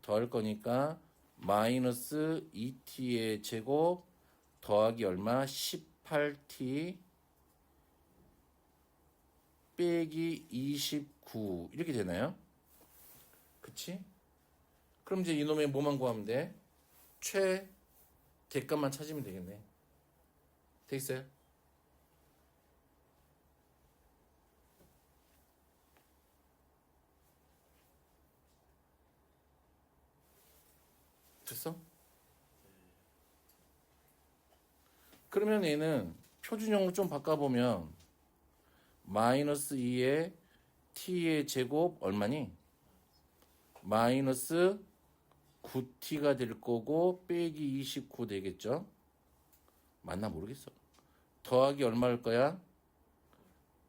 더할 거니까 마이너스 2t의 제곱 더하기 얼마? 18t 빼기 29 이렇게 되나요? 그치? 그럼 이제 이놈의 뭐만 구하면 돼? 최대값만 찾으면 되겠네. 되겠어요? 됐어? 그러면 얘는 표준형으로 좀 바꿔보면 마이너스 2의 t의 제곱 얼마니? 마이너스 9t가 될 거고 빼기 29 되겠죠? 맞나 모르겠어. 더하기 얼마일 거야?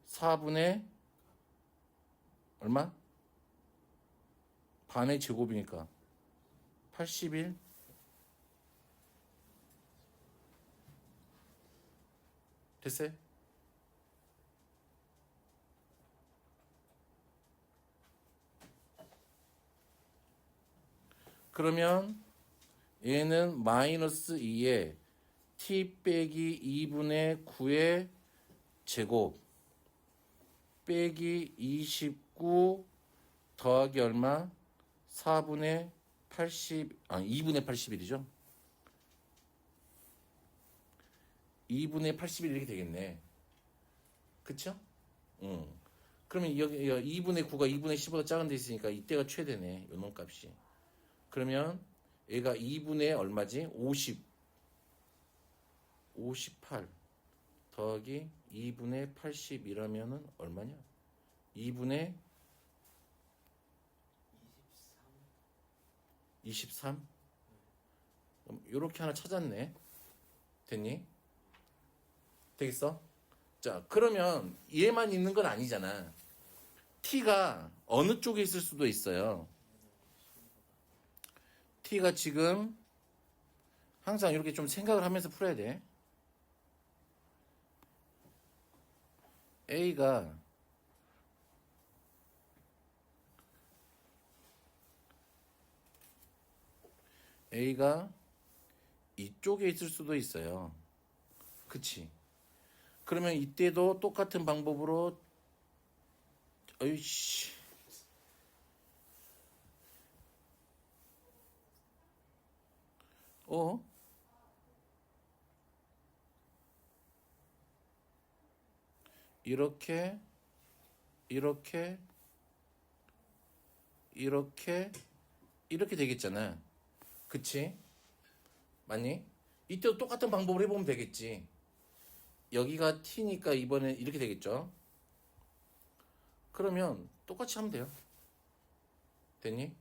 4분의 얼마? 반의 제곱이니까 81 됐어요? 그러면 얘는 마이너스 2에 t 빼기 2분의 9의 제곱 빼기 29 더하기 얼마? 4분의 2분의 81이죠? 2분의 81 이렇게 되겠네. 그쵸? 응. 그러면 여기 2분의 9가 2분의 10보다 작은 데 있으니까 이때가 최대네. 요놈 값이. 그러면 얘가 2분의 얼마지? 58 더하기 2분의 80이라면은 얼마냐? 2분의 23? 요렇게 하나 찾았네. 됐니? 되겠어? 자, 그러면 얘만 있는 건 아니잖아. t가 어느 쪽에 있을 수도 있어요. t가 지금 항상 이렇게 좀 생각을 하면서 풀어야 돼. A가 이쪽에 있을 수도 있어요. 그치? 그러면 이때도 똑같은 방법으로 어이씨 이렇게 이렇게 이렇게 이렇게 되겠잖아. 그치? 맞니? 이때도 똑같은 방법을 해보면 되겠지. 여기가 t니까 이번엔 이렇게 되겠죠. 그러면 똑같이 하면 돼요. 됐니?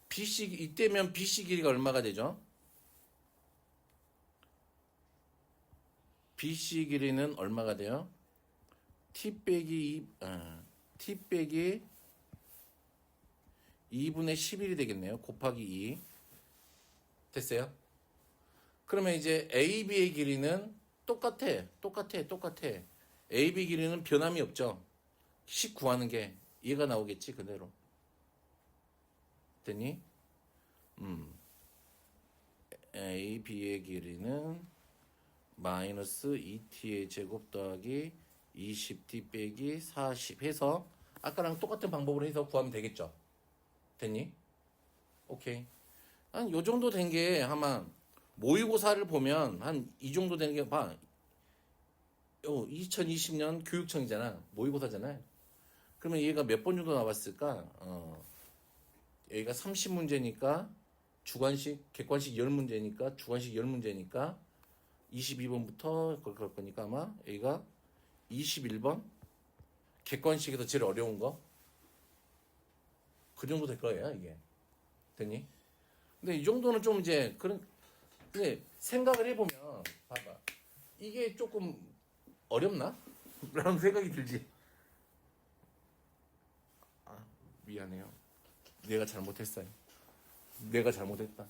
BC 이때면 BC 길이가 얼마가 되죠? BC 길이는 얼마가 돼요? t 빼기 2분의 11이 되겠네요. 곱하기 2 됐어요? 그러면 이제 AB의 길이는 똑같아. AB 길이는 변함이 없죠. 10 구하는 게 얘가 나오겠지 그대로. 됐니? AB의 길이는 마이너스 2t의 제곱 더하기 20t 빼기 40 해서 아까랑 똑같은 방법으로 해서 구하면 되겠죠. 됐니? 오케이. 한 요 정도 된 게 아마 모의고사를 보면 한 이 정도 되는 게 봐. 2020년 교육청이잖아. 모의고사잖아요. 그러면 얘가 몇 번 정도 나왔을까? 여기가 30문제니까 주관식, 객관식 10문제니까 주관식 10문제니까 22번부터 그럴 거니까 아마 여기가 21번 객관식에서 제일 어려운 거 그 정도 될 거예요, 이게. 됐니? 근데 이 정도는 좀 이제, 근데 생각을 해보면, 봐봐. 이게 조금 어렵나? 라는 생각이 들지. 아, 미안해요. 내가 잘못했어요. 내가 잘못했다.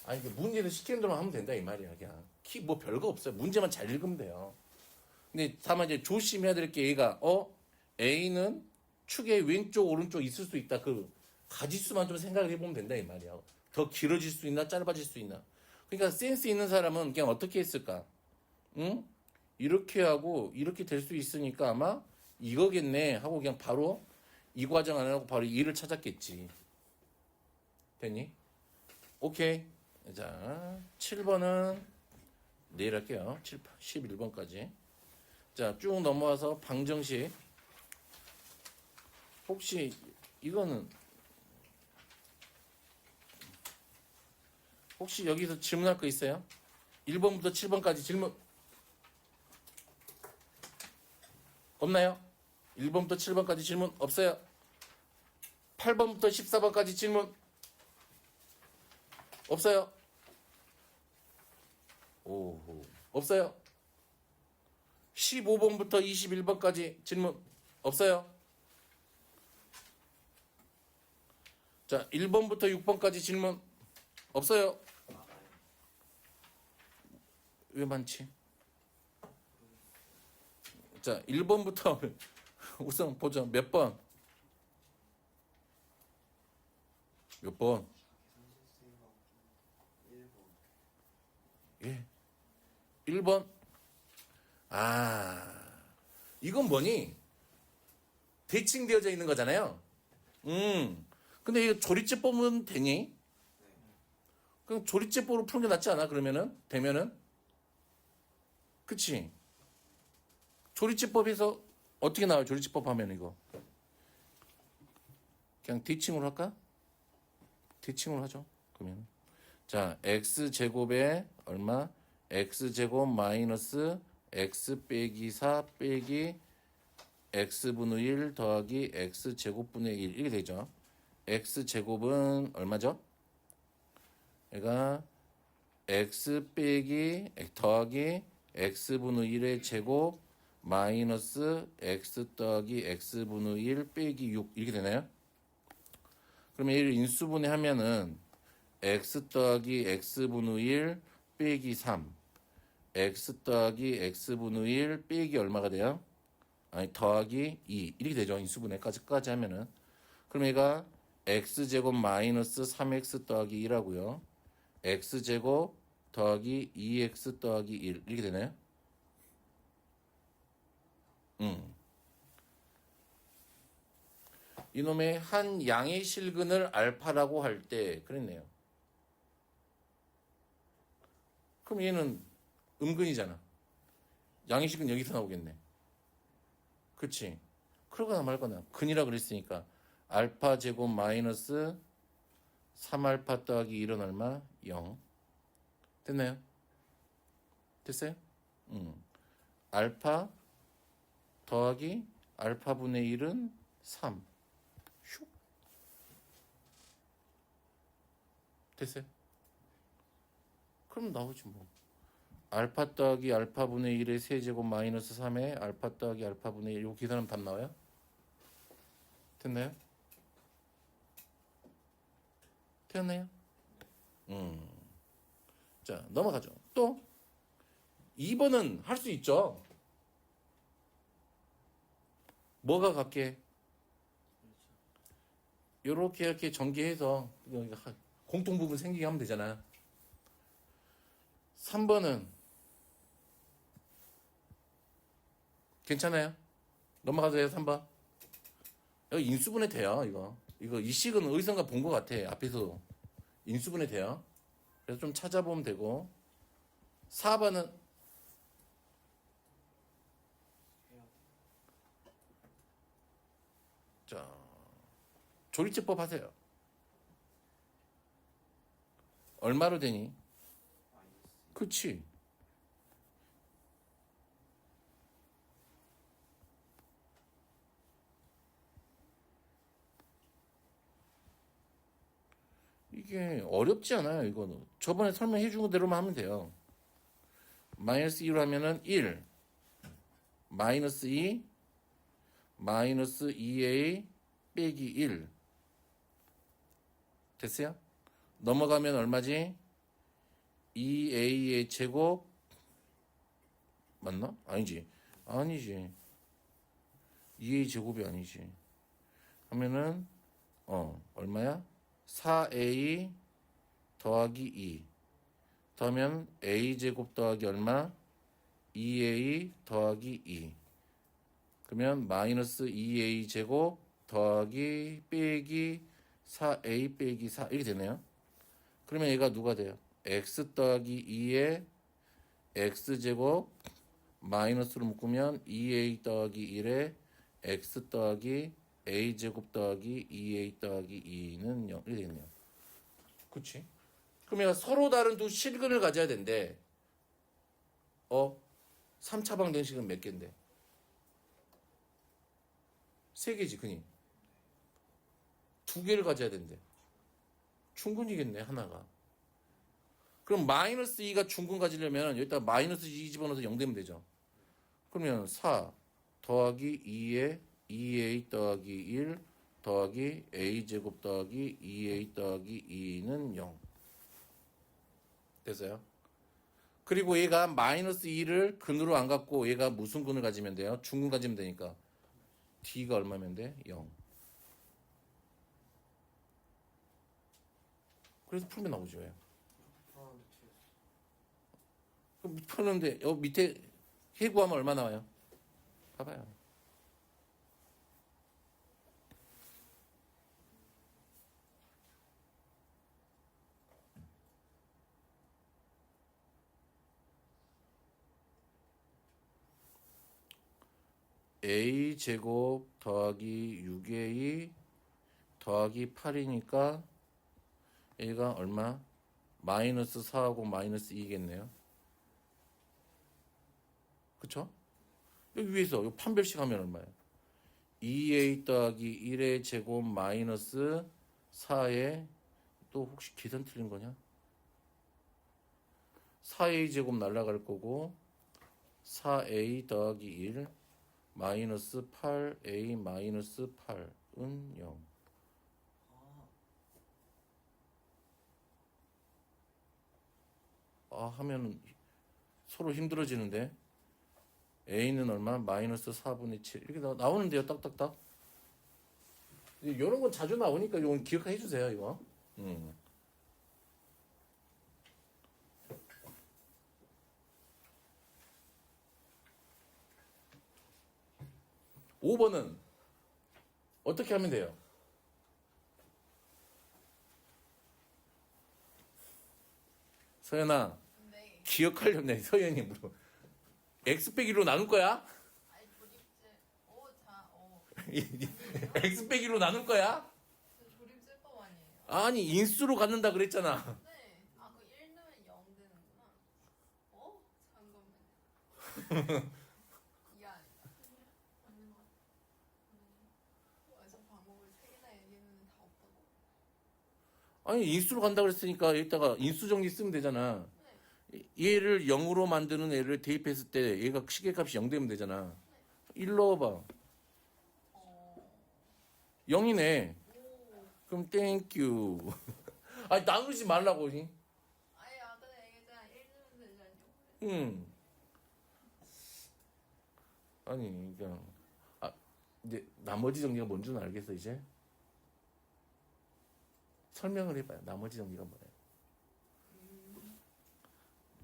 아니, 문제는 시키는 대로 하면 된다, 이 말이야, 그냥. 뭐 별거 없어요. 문제만 잘 읽으면 돼요. 근데 다만 이제 조심해야 될 게 얘가, A는 축의 왼쪽, 오른쪽 있을 수 있다. 그 가지수만 좀 생각을 해보면 된다, 이 말이야. 더 길어질 수 있나, 짧아질 수 있나. 그러니까 센스 있는 사람은 그냥 어떻게 했을까? 응? 이렇게 하고, 이렇게 될 수 있으니까 아마 이거겠네 하고 그냥 바로 이 과정 안 하고 바로 2를 찾았겠지. 됐니? 오케이. 자, 7번은 내일 할게요. 11번까지. 자, 쭉 넘어와서 방정식. 혹시 이거는 혹시 여기서 질문할 거 있어요? 1번부터 7번까지 질문 없나요? 1번부터 7번까지 질문 없어요? 8번부터 14번까지 질문 없어요? 오호. 없어요? 15번부터 21번까지 질문 없어요? 자, 1번부터 6번까지 질문 없어요? 왜 많지? 자, 1번부터 우선 보자. 몇 번? 몇 번? 예. 1번? 아, 이건 뭐니? 대칭되어져 있는 거잖아요. 근데 이거 조리제법은 되니? 그럼 조리제법으로 푸는 게 낫지 않아? 그러면은? 되면은? 그치? 조리제법에서 어떻게 나와요? 조리제법 하면 이거. 그냥 대칭으로 할까? 대칭으로 하죠. 그러면. 자, x제곱에 얼마? x제곱 마이너스 x 빼기 4 빼기 x분의 1 더하기 x제곱분의 1 이렇게 되죠. x제곱은 얼마죠? 얘가 x 빼기 더하기 x분의 1의 제곱 마이너스 x 더하기 x분의 1 빼기 6 이렇게 되나요? 그러면 얘를 인수분해 하면은 x 더하기 x분의 1 빼기 3 x 더하기 x분의 1 빼기 얼마가 돼요? 아니 더하기 2 이렇게 되죠. 인수분해까지 하면은. 그럼 얘가 x제곱 마이너스 3x 더하기 1하고요. x제곱 더하기 2x 더하기 1 이렇게 되나요? 이놈의 한 양의 실근을 알파라고 할 때 그랬네요. 그럼 얘는 음근이잖아. 양의 실근 여기서 나오겠네. 그치? 그러거나 말거나 근이라 그랬으니까 알파 제곱 마이너스 3알파 더하기 1은 얼마? 0. 됐나요? 됐어요? 알파 더하기 알파분의 1은 3. 슉. 됐어요? 그럼 나오지 뭐. 알파 더하기 알파분의 1의 세제곱 마이너스 3에 알파 더하기 알파분의 1. 이거 계산하면 답 나와요? 됐나요? 됐나요? 자, 넘어가죠. 또 2번은 할 수 있죠. 뭐가 같게? 요렇게 이렇게 전개해서 공통부분 생기게 하면 되잖아. 3번은 괜찮아요? 넘어가도 돼요, 3번? 여기 인수분해 돼요, 이거. 이 식은 어디선가 본 것 같아, 앞에서. 인수분해 돼요. 그래서 좀 찾아보면 되고. 4번은 자, 조리제법 하세요. 얼마로 되니? 그치? 이게 어렵지 않아요, 이거는. 저번에 설명해 준 대로만 하면 돼요. 마이너스 2로 하면은 1, 마이너스 2, 마이너스 2a 빼기 1. 됐어요? 넘어가면 얼마지? 2a의 제곱 맞나? 아니지. 아니지. 2a 제곱이 아니지. 하면은 얼마야? 4a 더하기 2 더하면 a 제곱 더하기 얼마? 2a 더하기 2 그러면 마이너스 2a 제곱 더하기 빼기 4a 빼기 4 이렇게 되네요. 그러면 얘가 누가 돼요? x 더하기 2에 x 제곱 마이너스로 묶으면 2a 더하기 1에 x 더하기 a 제곱 더하기 2a 더하기 2는 0 이렇게 되겠네요. 그치? 그러면 서로 다른 두 실근을 가져야 된대. 3차 방정식은 몇 개인데? 3개지, 그니? 2개를 가져야 된대. 충분이겠네, 하나가. 그럼 마이너스 2가 중근 가지려면 여기다 마이너스 2 집어넣어서 0 되면 되죠. 그러면 4 더하기 2에 2a 더하기 1 더하기 a 제곱 더하기 2a 더하기 2는 0. 됐어요? 그리고 얘가 마이너스 2를 근으로 안 갖고 얘가 무슨 근을 가지면 돼요? 중근 가지면 되니까 d가 얼마면 돼? 0. 그래서 풀면 나오죠. 왜? 그럼 푸는데 여기 밑에 해구하면 얼마 나와요? 봐봐요. a 제곱 더하기 6a 더하기 8이니까 얘가 얼마? 마이너스 4하고 마이너스 2겠네요. 그쵸? 여기 위에서 요 판별식 하면 얼마예요? 2a 더하기 1의 제곱 마이너스 4에 또 혹시 계산 틀린 거냐? 4a 제곱 날라갈 거고 4a 더하기 1 마이너스 8a 마이너스 8은 0. 하면 서로 힘들어지는데 a는 얼마? 마이너스 4분의 7 이렇게 나오는데요. 딱딱딱. 이런 건 자주 나오니까 이건 기억해 주세요. 이거. 5번은 어떻게 하면 돼요? 서연아, 네. 기억하려네. 서연이 물어. x 빼기 1로 나눌 거야? 아니 조립제. x 빼기 1로 나눌 거야? 조립제법 아니에요. 아니, 인수로 갖는다 그랬잖아. 네. 그 1 넣으면 0 되는구나. 잠깐만요. 이해 아니다. 맞는 거 같아. 저 방법을 3개나 얘기했는데 다 없다고? 아니, 인수로 간다 그랬으니까 여기다가 인수정리 쓰면 되잖아. 얘를 0으로 만드는 애를 대입했을 때 얘가 시계값이 0 되면 되잖아. 1 넣어봐. 0이네. 오. 그럼 땡큐. 아니, 나누지 말라고. 아니 아까 얘기했잖아. 1 넣으면 되잖아요. 응. 아니, 그냥. 이제 나머지 정리가 뭔 줄 알겠어, 이제? 설명을 해봐요. 나머지 정리가 뭐예요?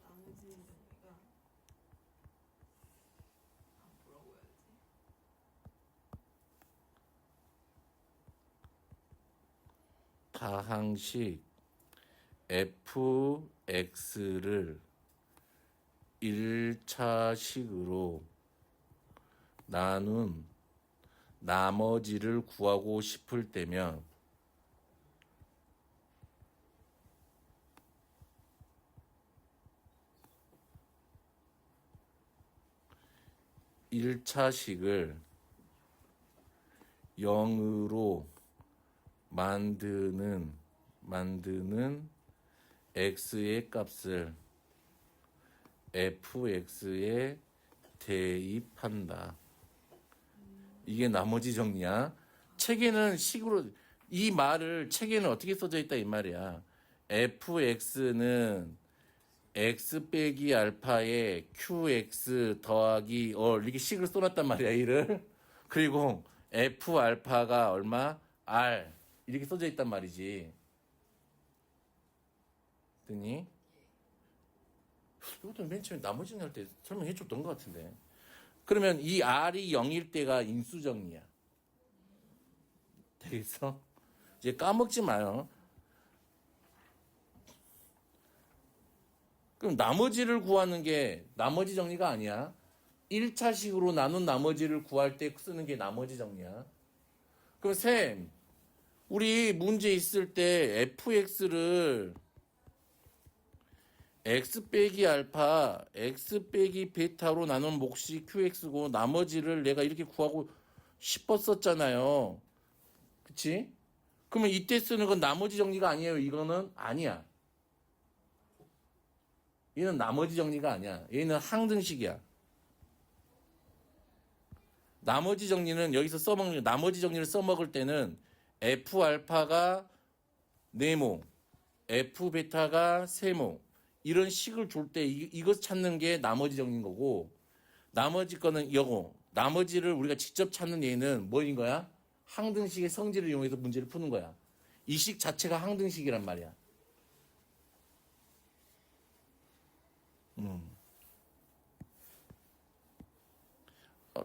나머지 얘기가 뭐라고 해야지? 다항식 fx를 1차식으로 나눈 나머지를 구하고 싶을 때면 1차식을 0으로 만드는 만드는 x의 값을 fx에 대입한다. 이게 나머지 정리야. 책에는 식으로 이 말을 책에는 어떻게 써져 있다 이 말이야. fx는 x 빼기 알파에 qx 더하기 이렇게 식을 써놨단 말이야 이를. 그리고 f 알파가 얼마? r 이렇게 써져 있단 말이지. 됐니? 이것도 맨 처음에 나머지 정리할 때 설명해 줬던 것 같은데. 그러면 이 r이 0일 때가 인수정리야. 되겠어? 이제 까먹지 마요. 그럼 나머지를 구하는 게 나머지 정리가 아니야. 1차식으로 나눈 나머지를 구할 때 쓰는 게 나머지 정리야. 그럼 쌤, 우리 문제 있을 때 fx를 x 빼기 알파, x 빼기 베타로 나눈 몫이 qx고 나머지를 내가 이렇게 구하고 싶었었잖아요. 그치? 그러면 이때 쓰는 건 나머지 정리가 아니에요. 이거는 아니야. 얘는 나머지 정리가 아니야. 얘는 항등식이야. 나머지 정리는 여기서 써먹는 나머지 정리를 써먹을 때는 f 알파가 네모, f 베타가 세모 이런 식을 줄 때 이것 찾는 게 나머지 정리인 거고 나머지 거는 이거 나머지를 우리가 직접 찾는 얘는 뭐인 거야? 항등식의 성질을 이용해서 문제를 푸는 거야. 이 식 자체가 항등식이란 말이야.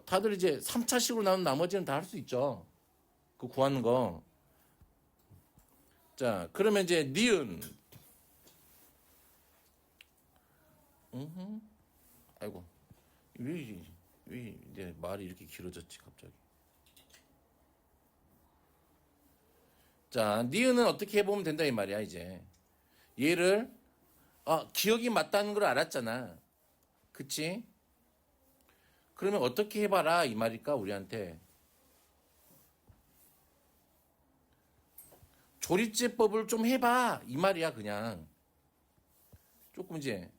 다들 이제 3차식으로 나눈 나머지는 다 할 수 있죠. 그 구하는 거. 자, 그러면 이제 니은. 아이고. 왜 이제 말이 이렇게 길어졌지, 갑자기. 자, 니은은 어떻게 해보면 된다, 이 말이야, 이제. 얘를, 기억이 맞다는 걸 알았잖아. 그치? 그러면 어떻게 해봐라, 이 말일까, 우리한테. 조리제법을 좀 해봐, 이 말이야, 그냥. 조금 이제,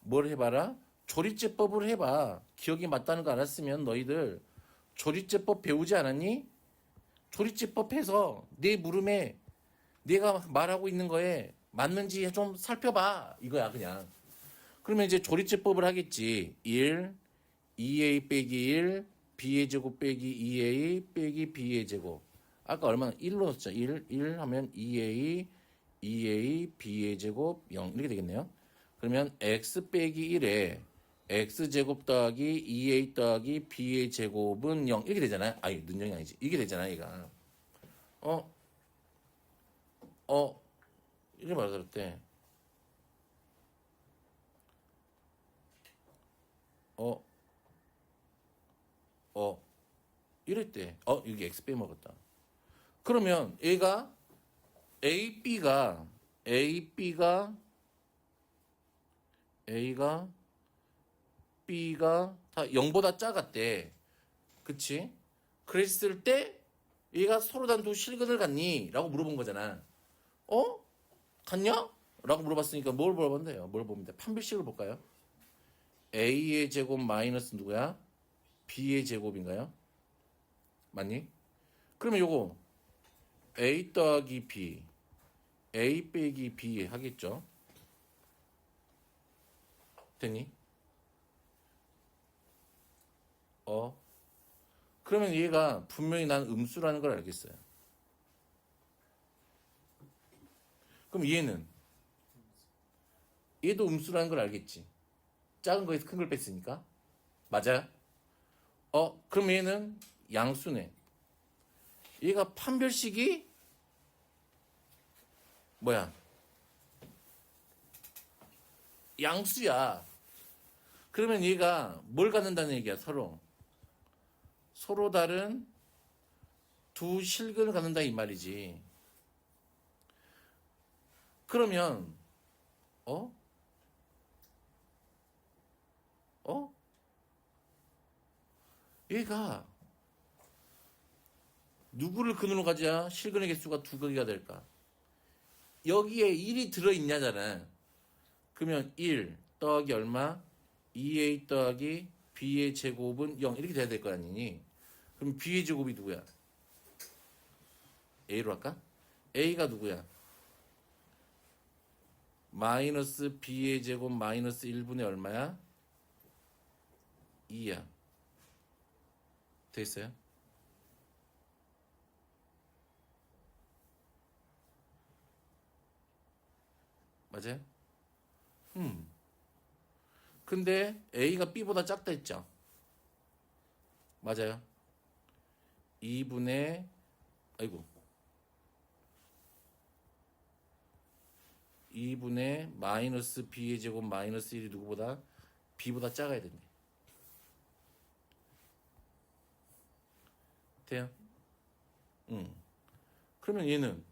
뭘 해봐라? 조리제법을 해봐. 기억이 맞다는 거 알았으면 너희들 조리제법 배우지 않았니? 조리제법 해서 내 물음에 내가 말하고 있는 거에 맞는지 좀 살펴봐. 이거야, 그냥. 그러면 이제 조리제법을 하겠지. 1, 2a 빼기 1, b의 제곱 빼기 2a 빼기 b의 제곱. 아까 얼마나 1로 넣었죠. 1 하면 2a, b의 제곱 0 이렇게 되겠네요. 그러면 x 빼기 1에 x제곱 더하기 2a 더하기 b의 제곱은 0 이렇게 되잖아요. 아니, 는 0이 아니지. 이게 되잖아, 얘가. 이렇게 말할 때 이랬대. 여기 x 빼먹었다. 그러면 얘가 A가 B가 다 0보다 작았대. 그치? 그랬을 때 얘가 서로 단 두 실근을 갖니? 라고 물어본 거잖아. 같냐? 라고 물어봤으니까 뭘 물어본대요? 뭘 보면 돼? 판별식을 볼까요? A의 제곱 마이너스 누구야? B의 제곱인가요? 맞니? 그러면 요거 A 더하기 B A 빼기 B 하겠죠? 됐니? 그러면 얘가 분명히 난 음수라는 걸 알겠어요. 그럼 얘도 음수라는 걸 알겠지. 작은 거에서 큰 걸 뺐으니까. 맞아요? 그럼 얘는 양수네. 얘가 판별식이 뭐야? 양수야. 그러면 얘가 뭘 갖는다는 얘기야, 서로. 서로 다른 두 실근을 갖는다 이 말이지. 그러면 얘가 누구를 근으로 가져야 실근의 개수가 두 개가 될까? 여기에 1이 들어있냐잖아. 그러면 1 더하기 얼마? 2a 더하기 b의 제곱은 0 이렇게 돼야 될 거 아니니? 그럼 b의 제곱이 누구야? a로 할까? a가 누구야? 마이너스 b의 제곱 마이너스 1분의 얼마야? 2야. 됐어요? 맞아요? 근데 a가 b보다 작다 했죠? 맞아요? 2분의 아이고 2분의 마이너스 b의 제곱 마이너스 1이 누구보다? b보다 작아야 된대. 돼요? 그러면 얘는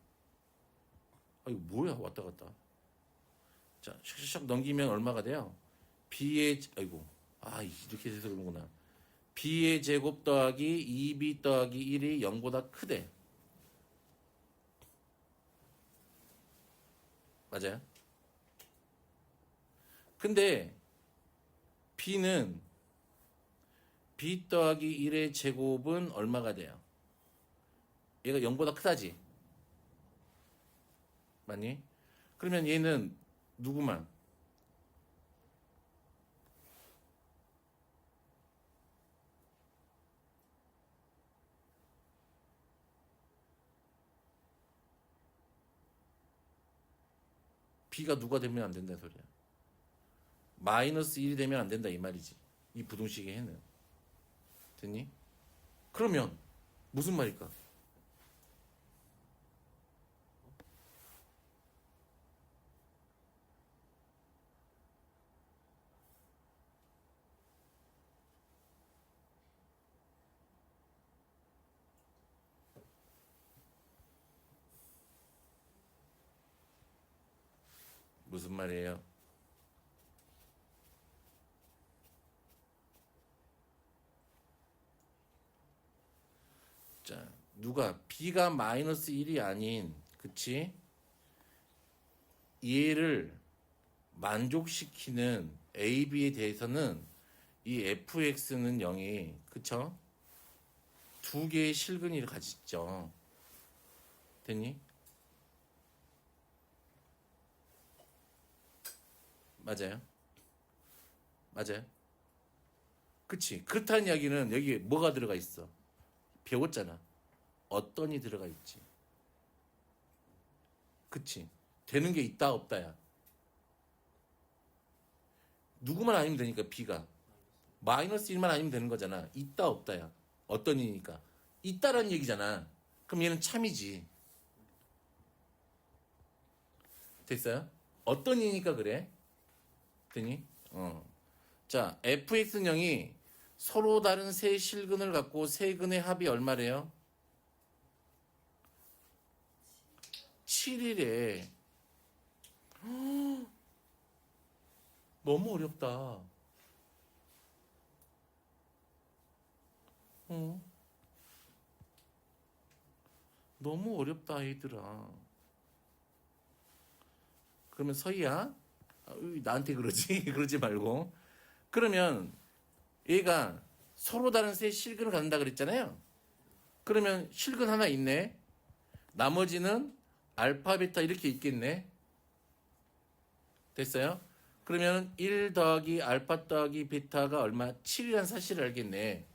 이거 뭐야 왔다 갔다. 자 샥샥 넘기면 얼마가 돼요? b의 아이고 이렇게 돼서 그런구나. b의 제곱 더하기 2b 더하기 1이 0보다 크대. 맞아요? 근데 b는 b 더하기 1의 제곱은 얼마가 돼요? 얘가 0보다 크다지? 맞니? 그러면 얘는 누구만? b가 누가 되면 안 된다는 소리야. 마이너스 1이 되면 안 된다 이 말이지. 이 부등식의 해는. 됐니? 그러면 무슨 말일까? 무슨 말이에요? 자, 누가 b가 마이너스 1이 아닌 그치? 얘를 만족시키는 a, b에 대해서는 이 fx는 0이 그쵸? 두 개의 실근을 가지죠. 됐니? 맞아요? 맞아요? 그치? 그렇다는 이야기는 여기에 뭐가 들어가 있어? 배웠잖아. 어떤이 들어가 있지. 그치? 되는 게 있다 없다야. 누구만 아니면 되니까 b가 마이너스 1만 아니면 되는 거잖아. 있다 없다야. 어떤이니까 있다라는 얘기잖아. 그럼 얘는 참이지. 됐어요? 어떤이니까 그래. 되니? 자, fx는 0이 서로 다른 세 실근을 갖고 세 근의 합이 얼마래요? 7이래. 너무 어렵다. 너무 어렵다, 얘들아. 그러면 서희야, 나한테 그러지? 그러지 말고. 그러면 얘가 서로 다른 세 실근을 갖는다 그랬잖아요. 그러면 실근 하나 있네. 나머지는 알파, 베타 이렇게 있겠네. 됐어요? 그러면 1 더하기 알파 더하기 베타가 얼마? 7이라는 사실을 알겠네.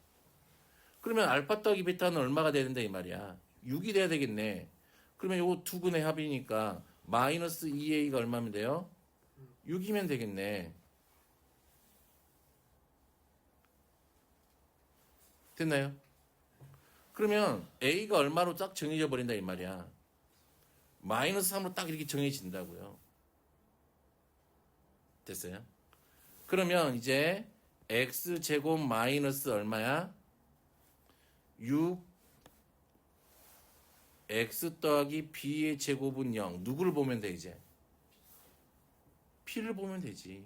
그러면 알파 더하기 베타는 얼마가 되는데 이 말이야. 6이 돼야 되겠네. 그러면 요거 두 근의 합이니까 마이너스 2a가 얼마면 돼요? 6이면 되겠네. 됐나요? 그러면 a가 얼마로 딱 정해져 버린다 이 말이야. 마이너스 3으로 딱 이렇게 정해진다고요. 됐어요? 그러면 이제 x제곱 마이너스 얼마야? 6 x 더하기 b의 제곱은 0. 누구를 보면 돼 이제? p를 보면 되지.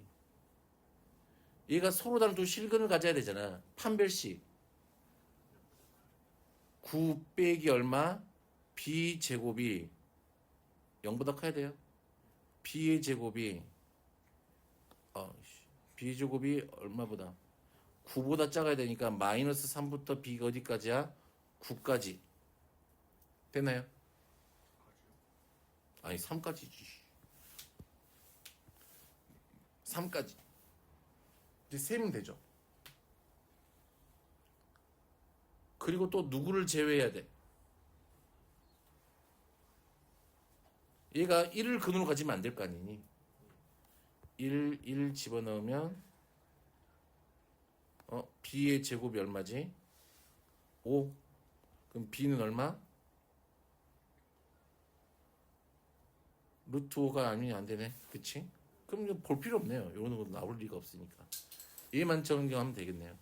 얘가 서로 다른 두 실근을 가져야 되잖아. 판별식. 9 빼기 얼마? b 제곱이 0보다 커야 돼요. b의 제곱이 b 제곱이 얼마보다? 9보다 작아야 되니까 마이너스 3부터 b가 어디까지야? 9까지. 됐나요? 아니 3까지지. 3까지. 이제 세면 되죠. 그리고 또 누구를 제외해야 돼? 얘가 1을 근으로 가지면 안 될 거 아니니? 1 집어넣으면 b의 제곱이 얼마지? 5. 그럼 b는 얼마? 루트 5가 아니면 안 되네. 그치? 그럼 이거 볼 필요 없네요. 이런 거 나올 리가 없으니까. 얘만 적용하면 되겠네요.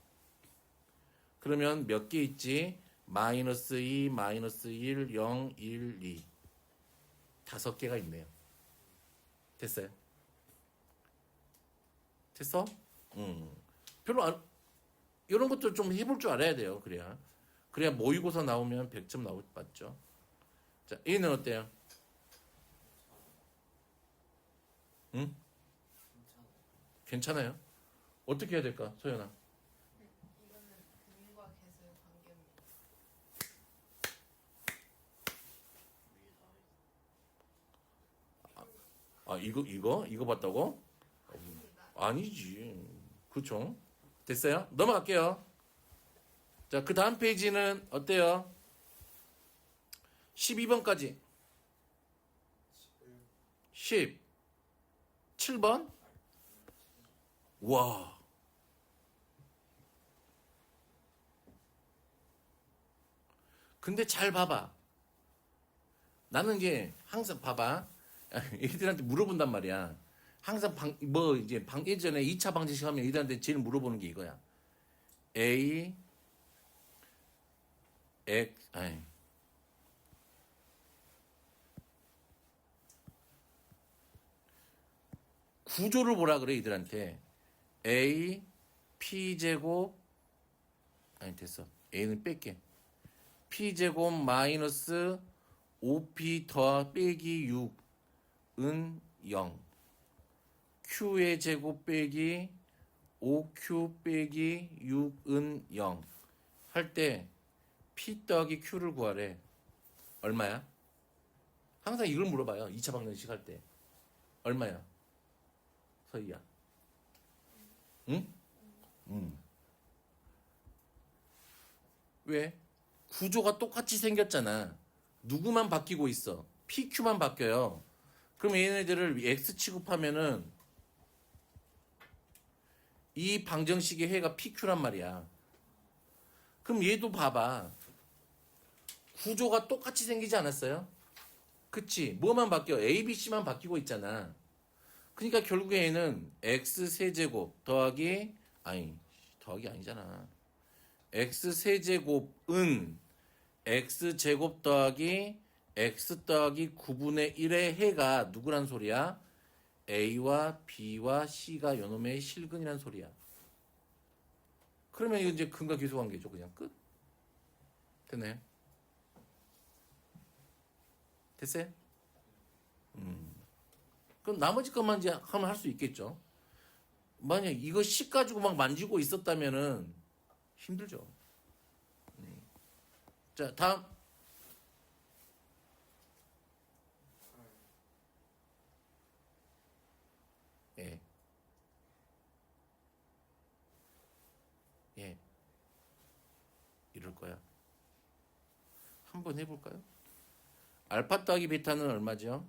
그러면 몇 개 있지? 마이너스 2, 마이너스 1, 0, 1, 2. 5개가 있네요. 됐어요? 됐어? 별로 이런 것도 좀 해볼 줄 알아야 돼요. 그래야 모의고사 나오면 100점 맞죠? 자, A는 어때요? 응? 괜찮아요? 어떻게 해야 될까, 소연아? 이거는 근과 계수의 관계입니다. 이거 봤다고? 아닙니다. 아니지. 그쵸? 됐어요? 넘어갈게요. 자, 그 다음 페이지는 어때요? 12번까지. 17번? 와. 근데 잘 봐봐. 나는 이제 항상 봐봐. 애들한테 물어본단 말이야. 항상 예전에 2차 방정식 하면 애들한테 제일 물어보는 게 이거야. A, X, 구조를 보라 그래, 이들한테. A, P제곱, 됐어. A는 뺄게. P제곱 마이너스 5P 더하 빼기 6은 0. Q의 제곱 빼기 5Q 빼기 6은 0. 할 때 P 더하기 Q를 구하래. 얼마야? 항상 이걸 물어봐요. 2차 방정식 할 때. 얼마야? 서희야. 응? 왜? 구조가 똑같이 생겼잖아. 누구만 바뀌고 있어? PQ만 바뀌어요. 그럼 얘네들을 X 취급하면은 이 방정식의 해가 PQ란 말이야. 그럼 얘도 봐봐. 구조가 똑같이 생기지 않았어요? 그치? 뭐만 바뀌어? A, B, C만 바뀌고 있잖아. 그러니까 결국에 얘는 X 세제곱 더하기 아니잖아. X 세제곱은 X 제곱 더하기 X 더하기 9분의 1의 해가 누구란 소리야? A와 B와 C가 요놈의 실근이란 소리야. 그러면 이거 이제 근과 기수 관계죠. 그냥 끝. 됐네. 됐어요? 그럼 나머지 것만 이제 하면 할 수 있겠죠. 만약 이거 식 가지고 막 만지고 있었다면은 힘들죠. 자, 다음. 예. 이럴 거야. 한번 해볼까요? 알파 더하기 베타는 얼마죠?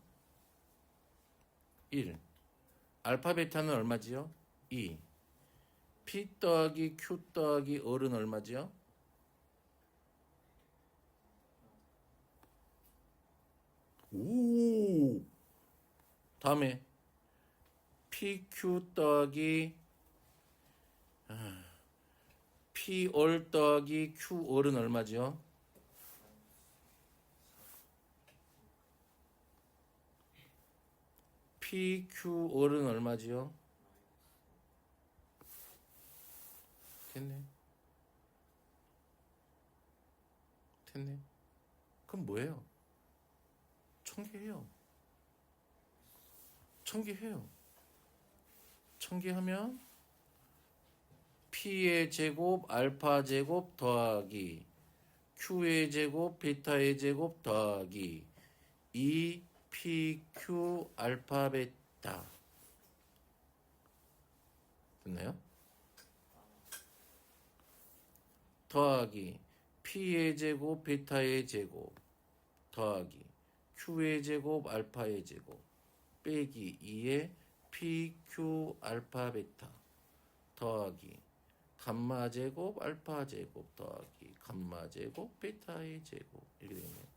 1. 알파 베타는 얼마지요? 2. P 더하기 Q 더하기 얼은 얼마지요? 오. 다음에 PQ 더하기 P얼 더하기 Q얼은 얼마지요? PQ얼은 얼마지요? 됐네. 됐네. 그럼 뭐예요? 천개해요. 천개해요. 천개하면 P의 제곱 알파 제곱 더하기 Q의 제곱 베타의 제곱 더하기 2PQ 알파 베타 됐나요? 더하기 P의 제곱 베타의 제곱 더하기 Q의 제곱 알파의 제곱 빼기 2의 PQ 알파 베타 더하기 감마 제곱 알파 제곱 더하기 감마 제곱 베타의 제곱 이렇게 되네요.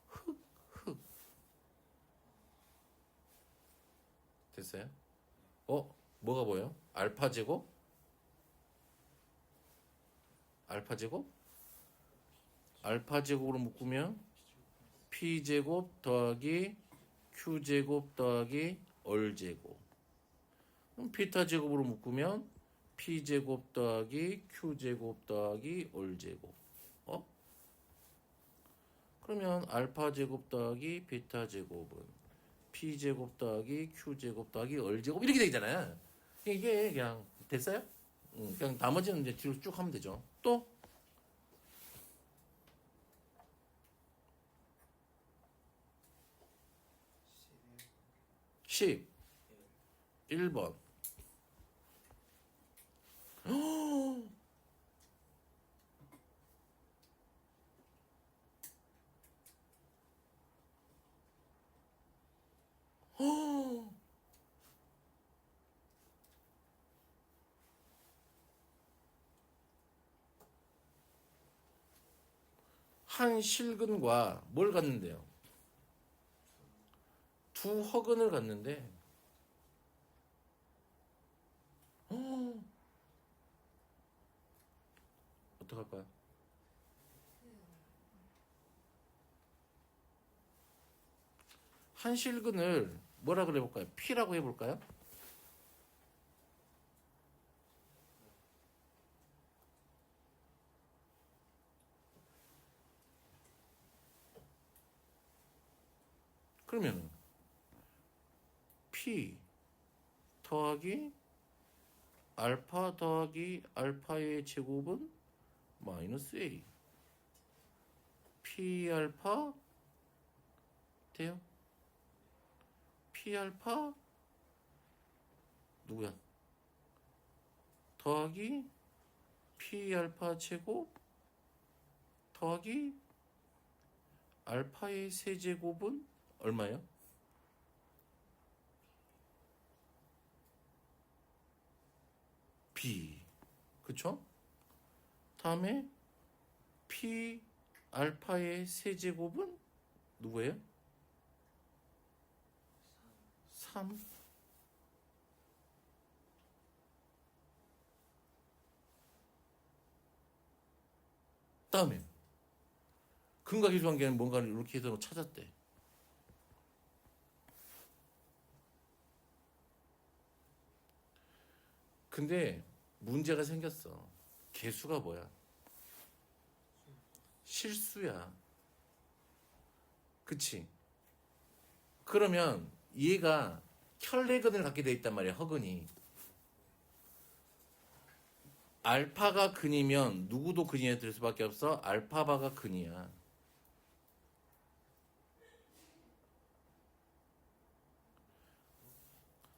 흑 됐어요? 뭐가 보여요? 알파 제곱? 알파 제곱? 알파 제곱으로 묶으면 P 제곱 더하기 Q 제곱 더하기 얼 제곱. 그럼 베타 제곱으로 묶으면 P 제곱 더하기 Q 제곱 더하기 얼 제곱. 그러면 알파 제곱 더하기 베타 제곱은 P 제곱 더하기 Q 제곱 더하기 얼 제곱 이렇게 되잖아요. 이게 그냥 됐어요? 그냥 나머지는 이제 뒤로 쭉 하면 되죠. 또 11번. 한 실근과 뭘 갖는데요? 두 허근을 갖는데 어떡할까요? 한 실근을 뭐라 그래 볼까요? P라고 해 볼까요? 그러면 P 더하기 알파 더하기 알파의 제곱은 마이너스 A P 알파 돼요? P 알파 누구야? 더하기 P 알파 제곱 더하기 알파의 세제곱은 얼마예요? B 그쵸? 다음에 P 알파의 세제곱은 누구예요? 3 다음에 근각이수관계는 뭔가를 이렇게 해서 찾았대. 근데 문제가 생겼어. 개수가 뭐야? 실수야. 그치? 그러면 얘가 혈내근을 갖게 돼 있단 말이야. 허근이. 알파가 근이면 누구도 근이 될 수밖에 없어. 알파바가 근이야.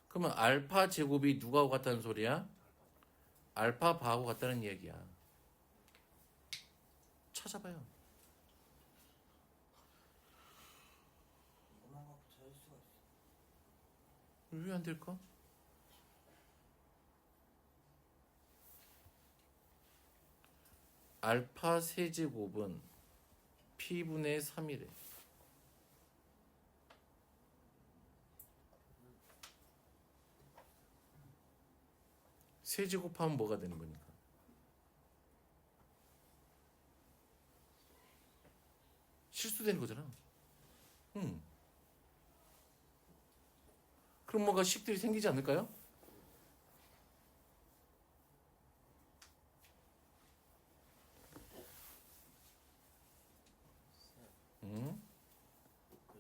그러면 알파 제곱이 누구하고 같다는 소리야? 알파 바하고 같다는 얘기야. 찾아봐요. 이것만 갖고 찾을 수가 있어. 왜 안 될까? 알파 세제곱은 P분의 3이래. 세제곱하면 뭐가 되는 거니까? 실수되는 거잖아. 그럼 뭔가 식들이 생기지 않을까요? 응? 그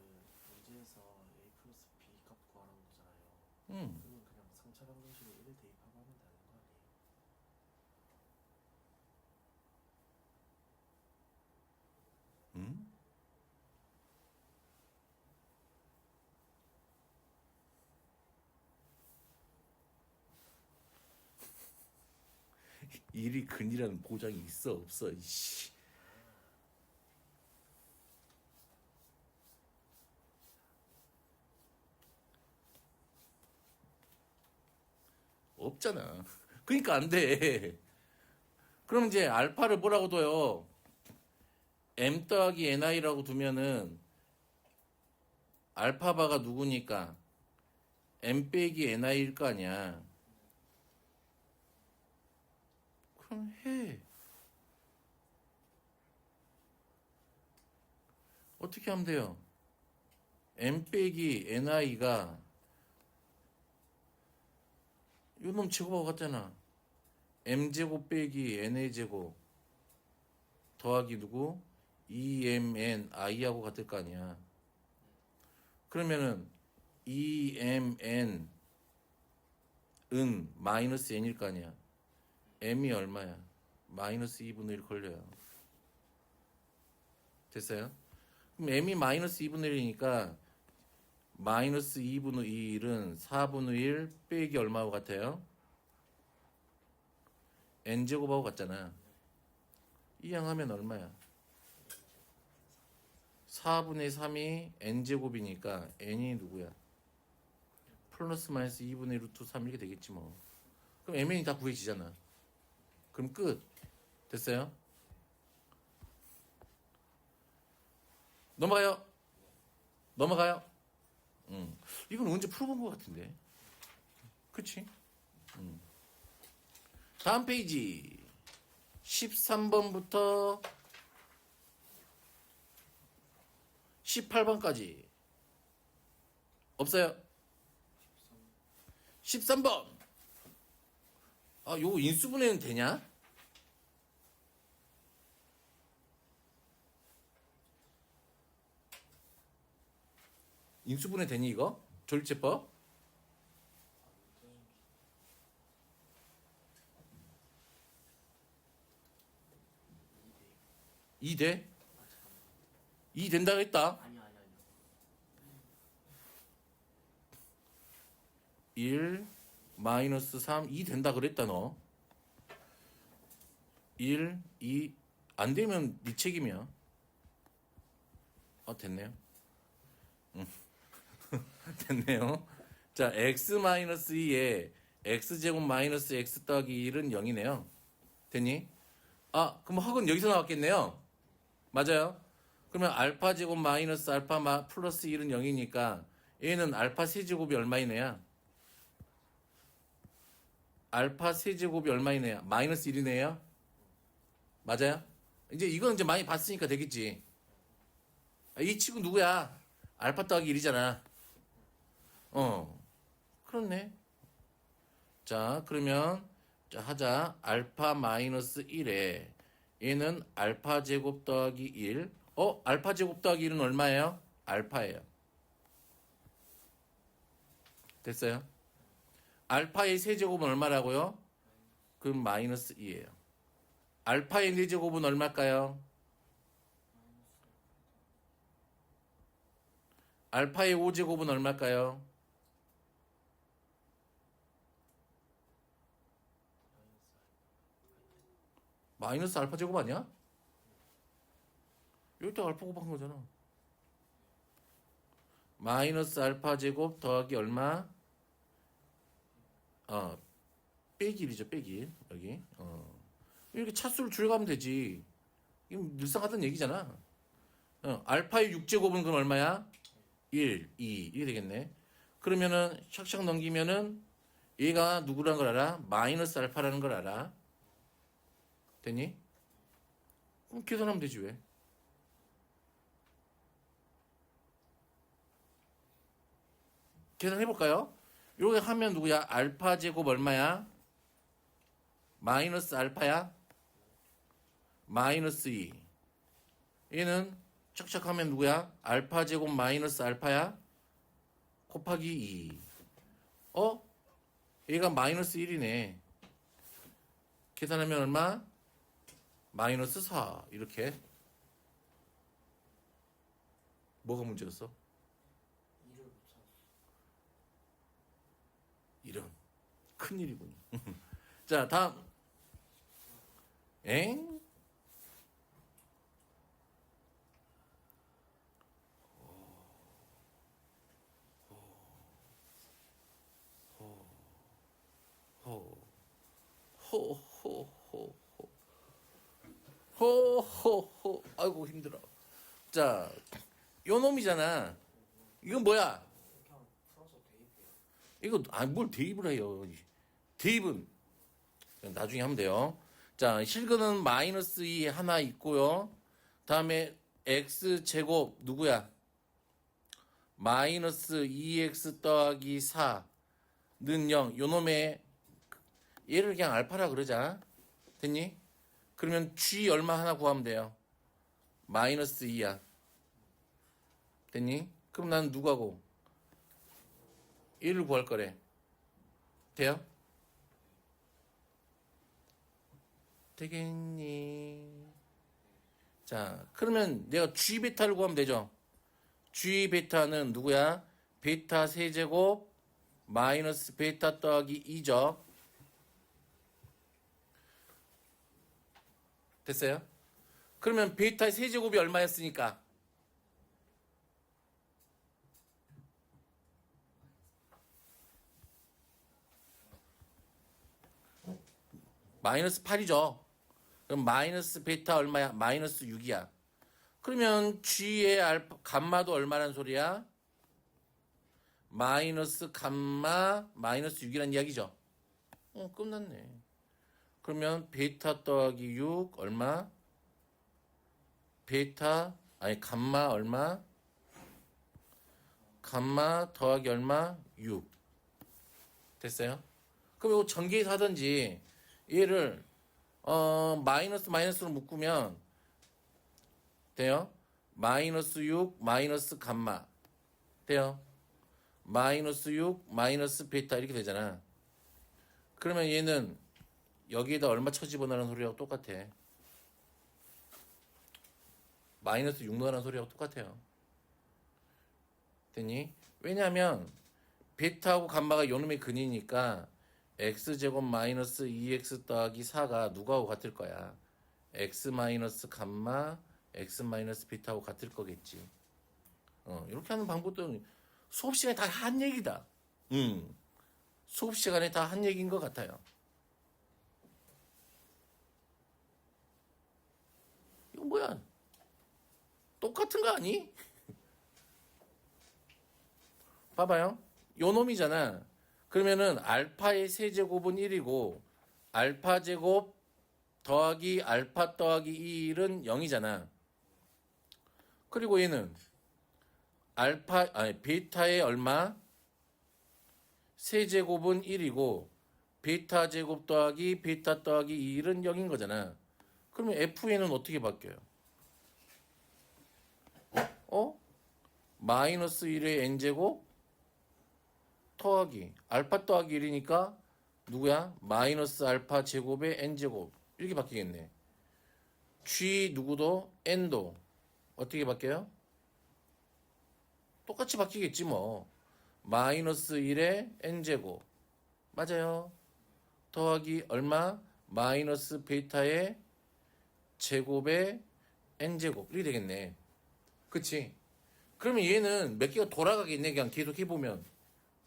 문제에서 a 플러스 b 값 구하라는 거잖아요. 응. 그러면 그냥 상차 방정식에 1을 대입하고 하면 되는 거 아니에요? 응? 일이 근이라는 보장이 있어 없어 이씨. 없잖아. 그러니까 안 돼. 그럼 이제 알파를 뭐라고 둬요? m 더하기 ni라고 두면은 알파바가 누구니까 m 빼기 ni일 거 아니야. 그럼 해. 어떻게 하면 돼요? m 빼기 ni가 요놈 제곱하고 같잖아. m제곱 빼기 na제곱 더하기 누구? 2mn i하고 같을 거 아니야. 그러면은 2mn 은 마이너스 n일 거 아니야. m이 얼마야? 마이너스 2분의 1 걸려요. 됐어요? 그럼 m이 마이너스 2분의 1이니까 마이너스 2분의 1은 4분의 1 빼기 얼마하고 같아요? n제곱하고 같잖아. 이항하면 얼마야? 4분의 3이 n제곱이니까 n이 누구야? 플러스 마이너스 2분의 루트 3 이렇게 되겠지 뭐. 그럼 mn이 다 구해지잖아. 그럼 끝. 됐어요? 넘어가요. 넘어가요. 이건 언제 풀어본 것 같은데. 그치? 다음 페이지 13번부터 18번까지 없어요? 13번. 아, 요거 인수분해는 되냐? 인수분해 되니 이거? 조립제법? 이 돼? 아 잠깐만. 2 된다고 했다. 아니요. 1 마이너스 3 2 된다 그랬다 너. 1 2 안 되면 네 책임이야. 됐네요. 됐네요. 자, x 마이너스 2에 x제곱 마이너스 x 더하기 1은 0이네요. 됐니? 그럼 학은 여기서 나왔겠네요. 맞아요. 그러면 알파 제곱 마이너스 알파 플러스 1은 0이니까 얘는 알파 세제곱이 얼마이네요? 알파 세제곱이 얼마이네요? 마이너스 1이네요. 맞아요? 이건 이제 많이 봤으니까 되겠지. 이 친구 누구야? 알파 더하기 1이잖아. 그렇네. 자, 그러면 자 하자. 알파 마이너스 1에 얘는 알파 제곱 더하기 1. 알파 제곱 더하기 1은 얼마예요? 알파예요. 됐어요? 알파의 세제곱은 얼마라고요? 그럼 마이너스 2예요. 알파의 4제곱은 얼마일까요? 알파의 5제곱은 얼마일까요? 마이너스 알파 제곱 아니야? 여기다 알파 곱한 거잖아. 마이너스 알파 제곱 더하기 얼마? 빼기 1이죠, 빼기 1. 여기. 이렇게 차수를 줄여가면 되지. 이건 늘상 하던 얘기잖아. 알파의 6제곱은 그럼 얼마야? 1, 2. 이게 되겠네. 그러면은 샥샥 넘기면은 얘가 누구라는 걸 알아? 마이너스 알파라는 걸 알아. 됐니? 그럼 계산하면 되지 왜? 계산해볼까요? 이렇게 하면 누구야? 알파 제곱 얼마야? 마이너스 알파야? 마이너스 2. 얘는 착착 하면 누구야? 알파 제곱 마이너스 알파야? 곱하기 2. 얘가 마이너스 1이네. 계산하면 얼마? 마이너스 4. 이렇게. 뭐가 문제였어? 2를 못 찾았어. 이런. 큰일이군요. 자, 다음. 엥? 호호호. 아이고 힘들어. 자, 요 놈이잖아. 이건 뭐야? 그냥 풀어서 대입해요. 이거 뭘 대입을 해요? 대입은 나중에 하면 돼요. 자, 실근은 마이너스 2 하나 있고요. 다음에 x 제곱 누구야? 마이너스 2x 더하기 4는 0. 요 놈의 얘를 그냥 알파라 그러자. 됐니? 그러면 g 얼마 하나 구하면 돼요. 마이너스 2야. 됐니? 그럼 난 누구하고? 1을 구할 거래. 돼요? 되겠니? 자, 그러면 내가 g 베타를 구하면 되죠. g 베타는 누구야? 베타 세제곱 마이너스 베타 더하기 2죠. 됐어요? 그러면 베타의 세제곱이 얼마였으니까? 마이너스 8이죠. 그럼 마이너스 베타 얼마야? 마이너스 6이야. 그러면 G의 알파, 감마도 얼마란 소리야? 마이너스 감마 마이너스 6이란 이야기죠. 끝났네. 그러면 베타 더하기 6 얼마? 베타 아니 감마 얼마? 감마 더하기 얼마? 6. 됐어요? 그럼 이거 전개해서 하든지 얘를 마이너스 마이너스로 묶으면 돼요? 마이너스 6 마이너스 감마 돼요? 마이너스 6 마이너스 베타 이렇게 되잖아. 그러면 얘는 여기에다 얼마 쳐집어넣는 소리하고 똑같아. 마이너스 6 넣으라는 소리하고 똑같아요. 됐니? 왜냐하면 베타하고 감마가 요놈의 근이니까 x제곱 마이너스 2x 더하기 4가 누구하고 같을 거야? x 마이너스 감마 x 마이너스 베타하고 같을 거겠지. 이렇게 하는 방법도 수업 시간에 다 한 얘기다. 수업 시간에 다 한 얘기인 것 같아요. 이거 뭐야? 똑같은 거 아니? 봐봐요. 요 놈이잖아. 그러면은 알파의 세제곱은 1이고 알파 제곱 더하기 알파 더하기 1은 0이잖아. 그리고 얘는 베타의 얼마? 세제곱은 1이고 베타 제곱 더하기 베타 더하기 1은 0인 거잖아. 그러면 FN은 어떻게 바뀌어요? 마이너스 1의 n제곱 더하기 알파 더하기 1이니까 누구야? 마이너스 알파 제곱의 n제곱 이렇게 바뀌겠네. G 누구도 n도 어떻게 바뀌어요? 똑같이 바뀌겠지 뭐. 마이너스 1의 n제곱 맞아요. 더하기 얼마? 마이너스 베타의 제곱의 n제곱 이렇게 되겠네. 그치? 그러면 얘는 몇 개가 돌아가겠네. 그냥 계속 해보면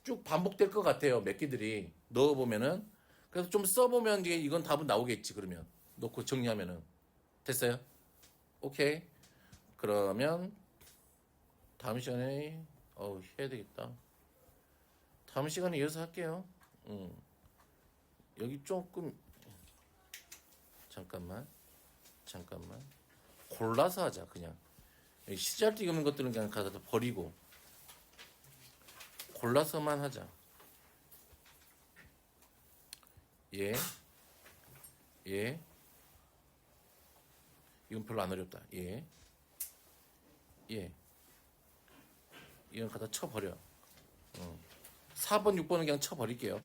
쭉 반복될 것 같아요. 몇 개들이 넣어보면은. 그래서 좀 써보면 이제 이건 답은 나오겠지. 그러면 넣고 정리하면은 됐어요? 오케이. 그러면 다음 시간에 해야 되겠다. 다음 시간에 이어서 할게요. 여기 조금 잠깐만 골라서 하자. 그냥 시잘데기 없는 것들은 그냥 가서 버리고 골라서만 하자. 예. 이건 별로 안 어렵다. 예. 예. 이건 갖다 쳐버려. 4번, 6번은 그냥 쳐버릴게요.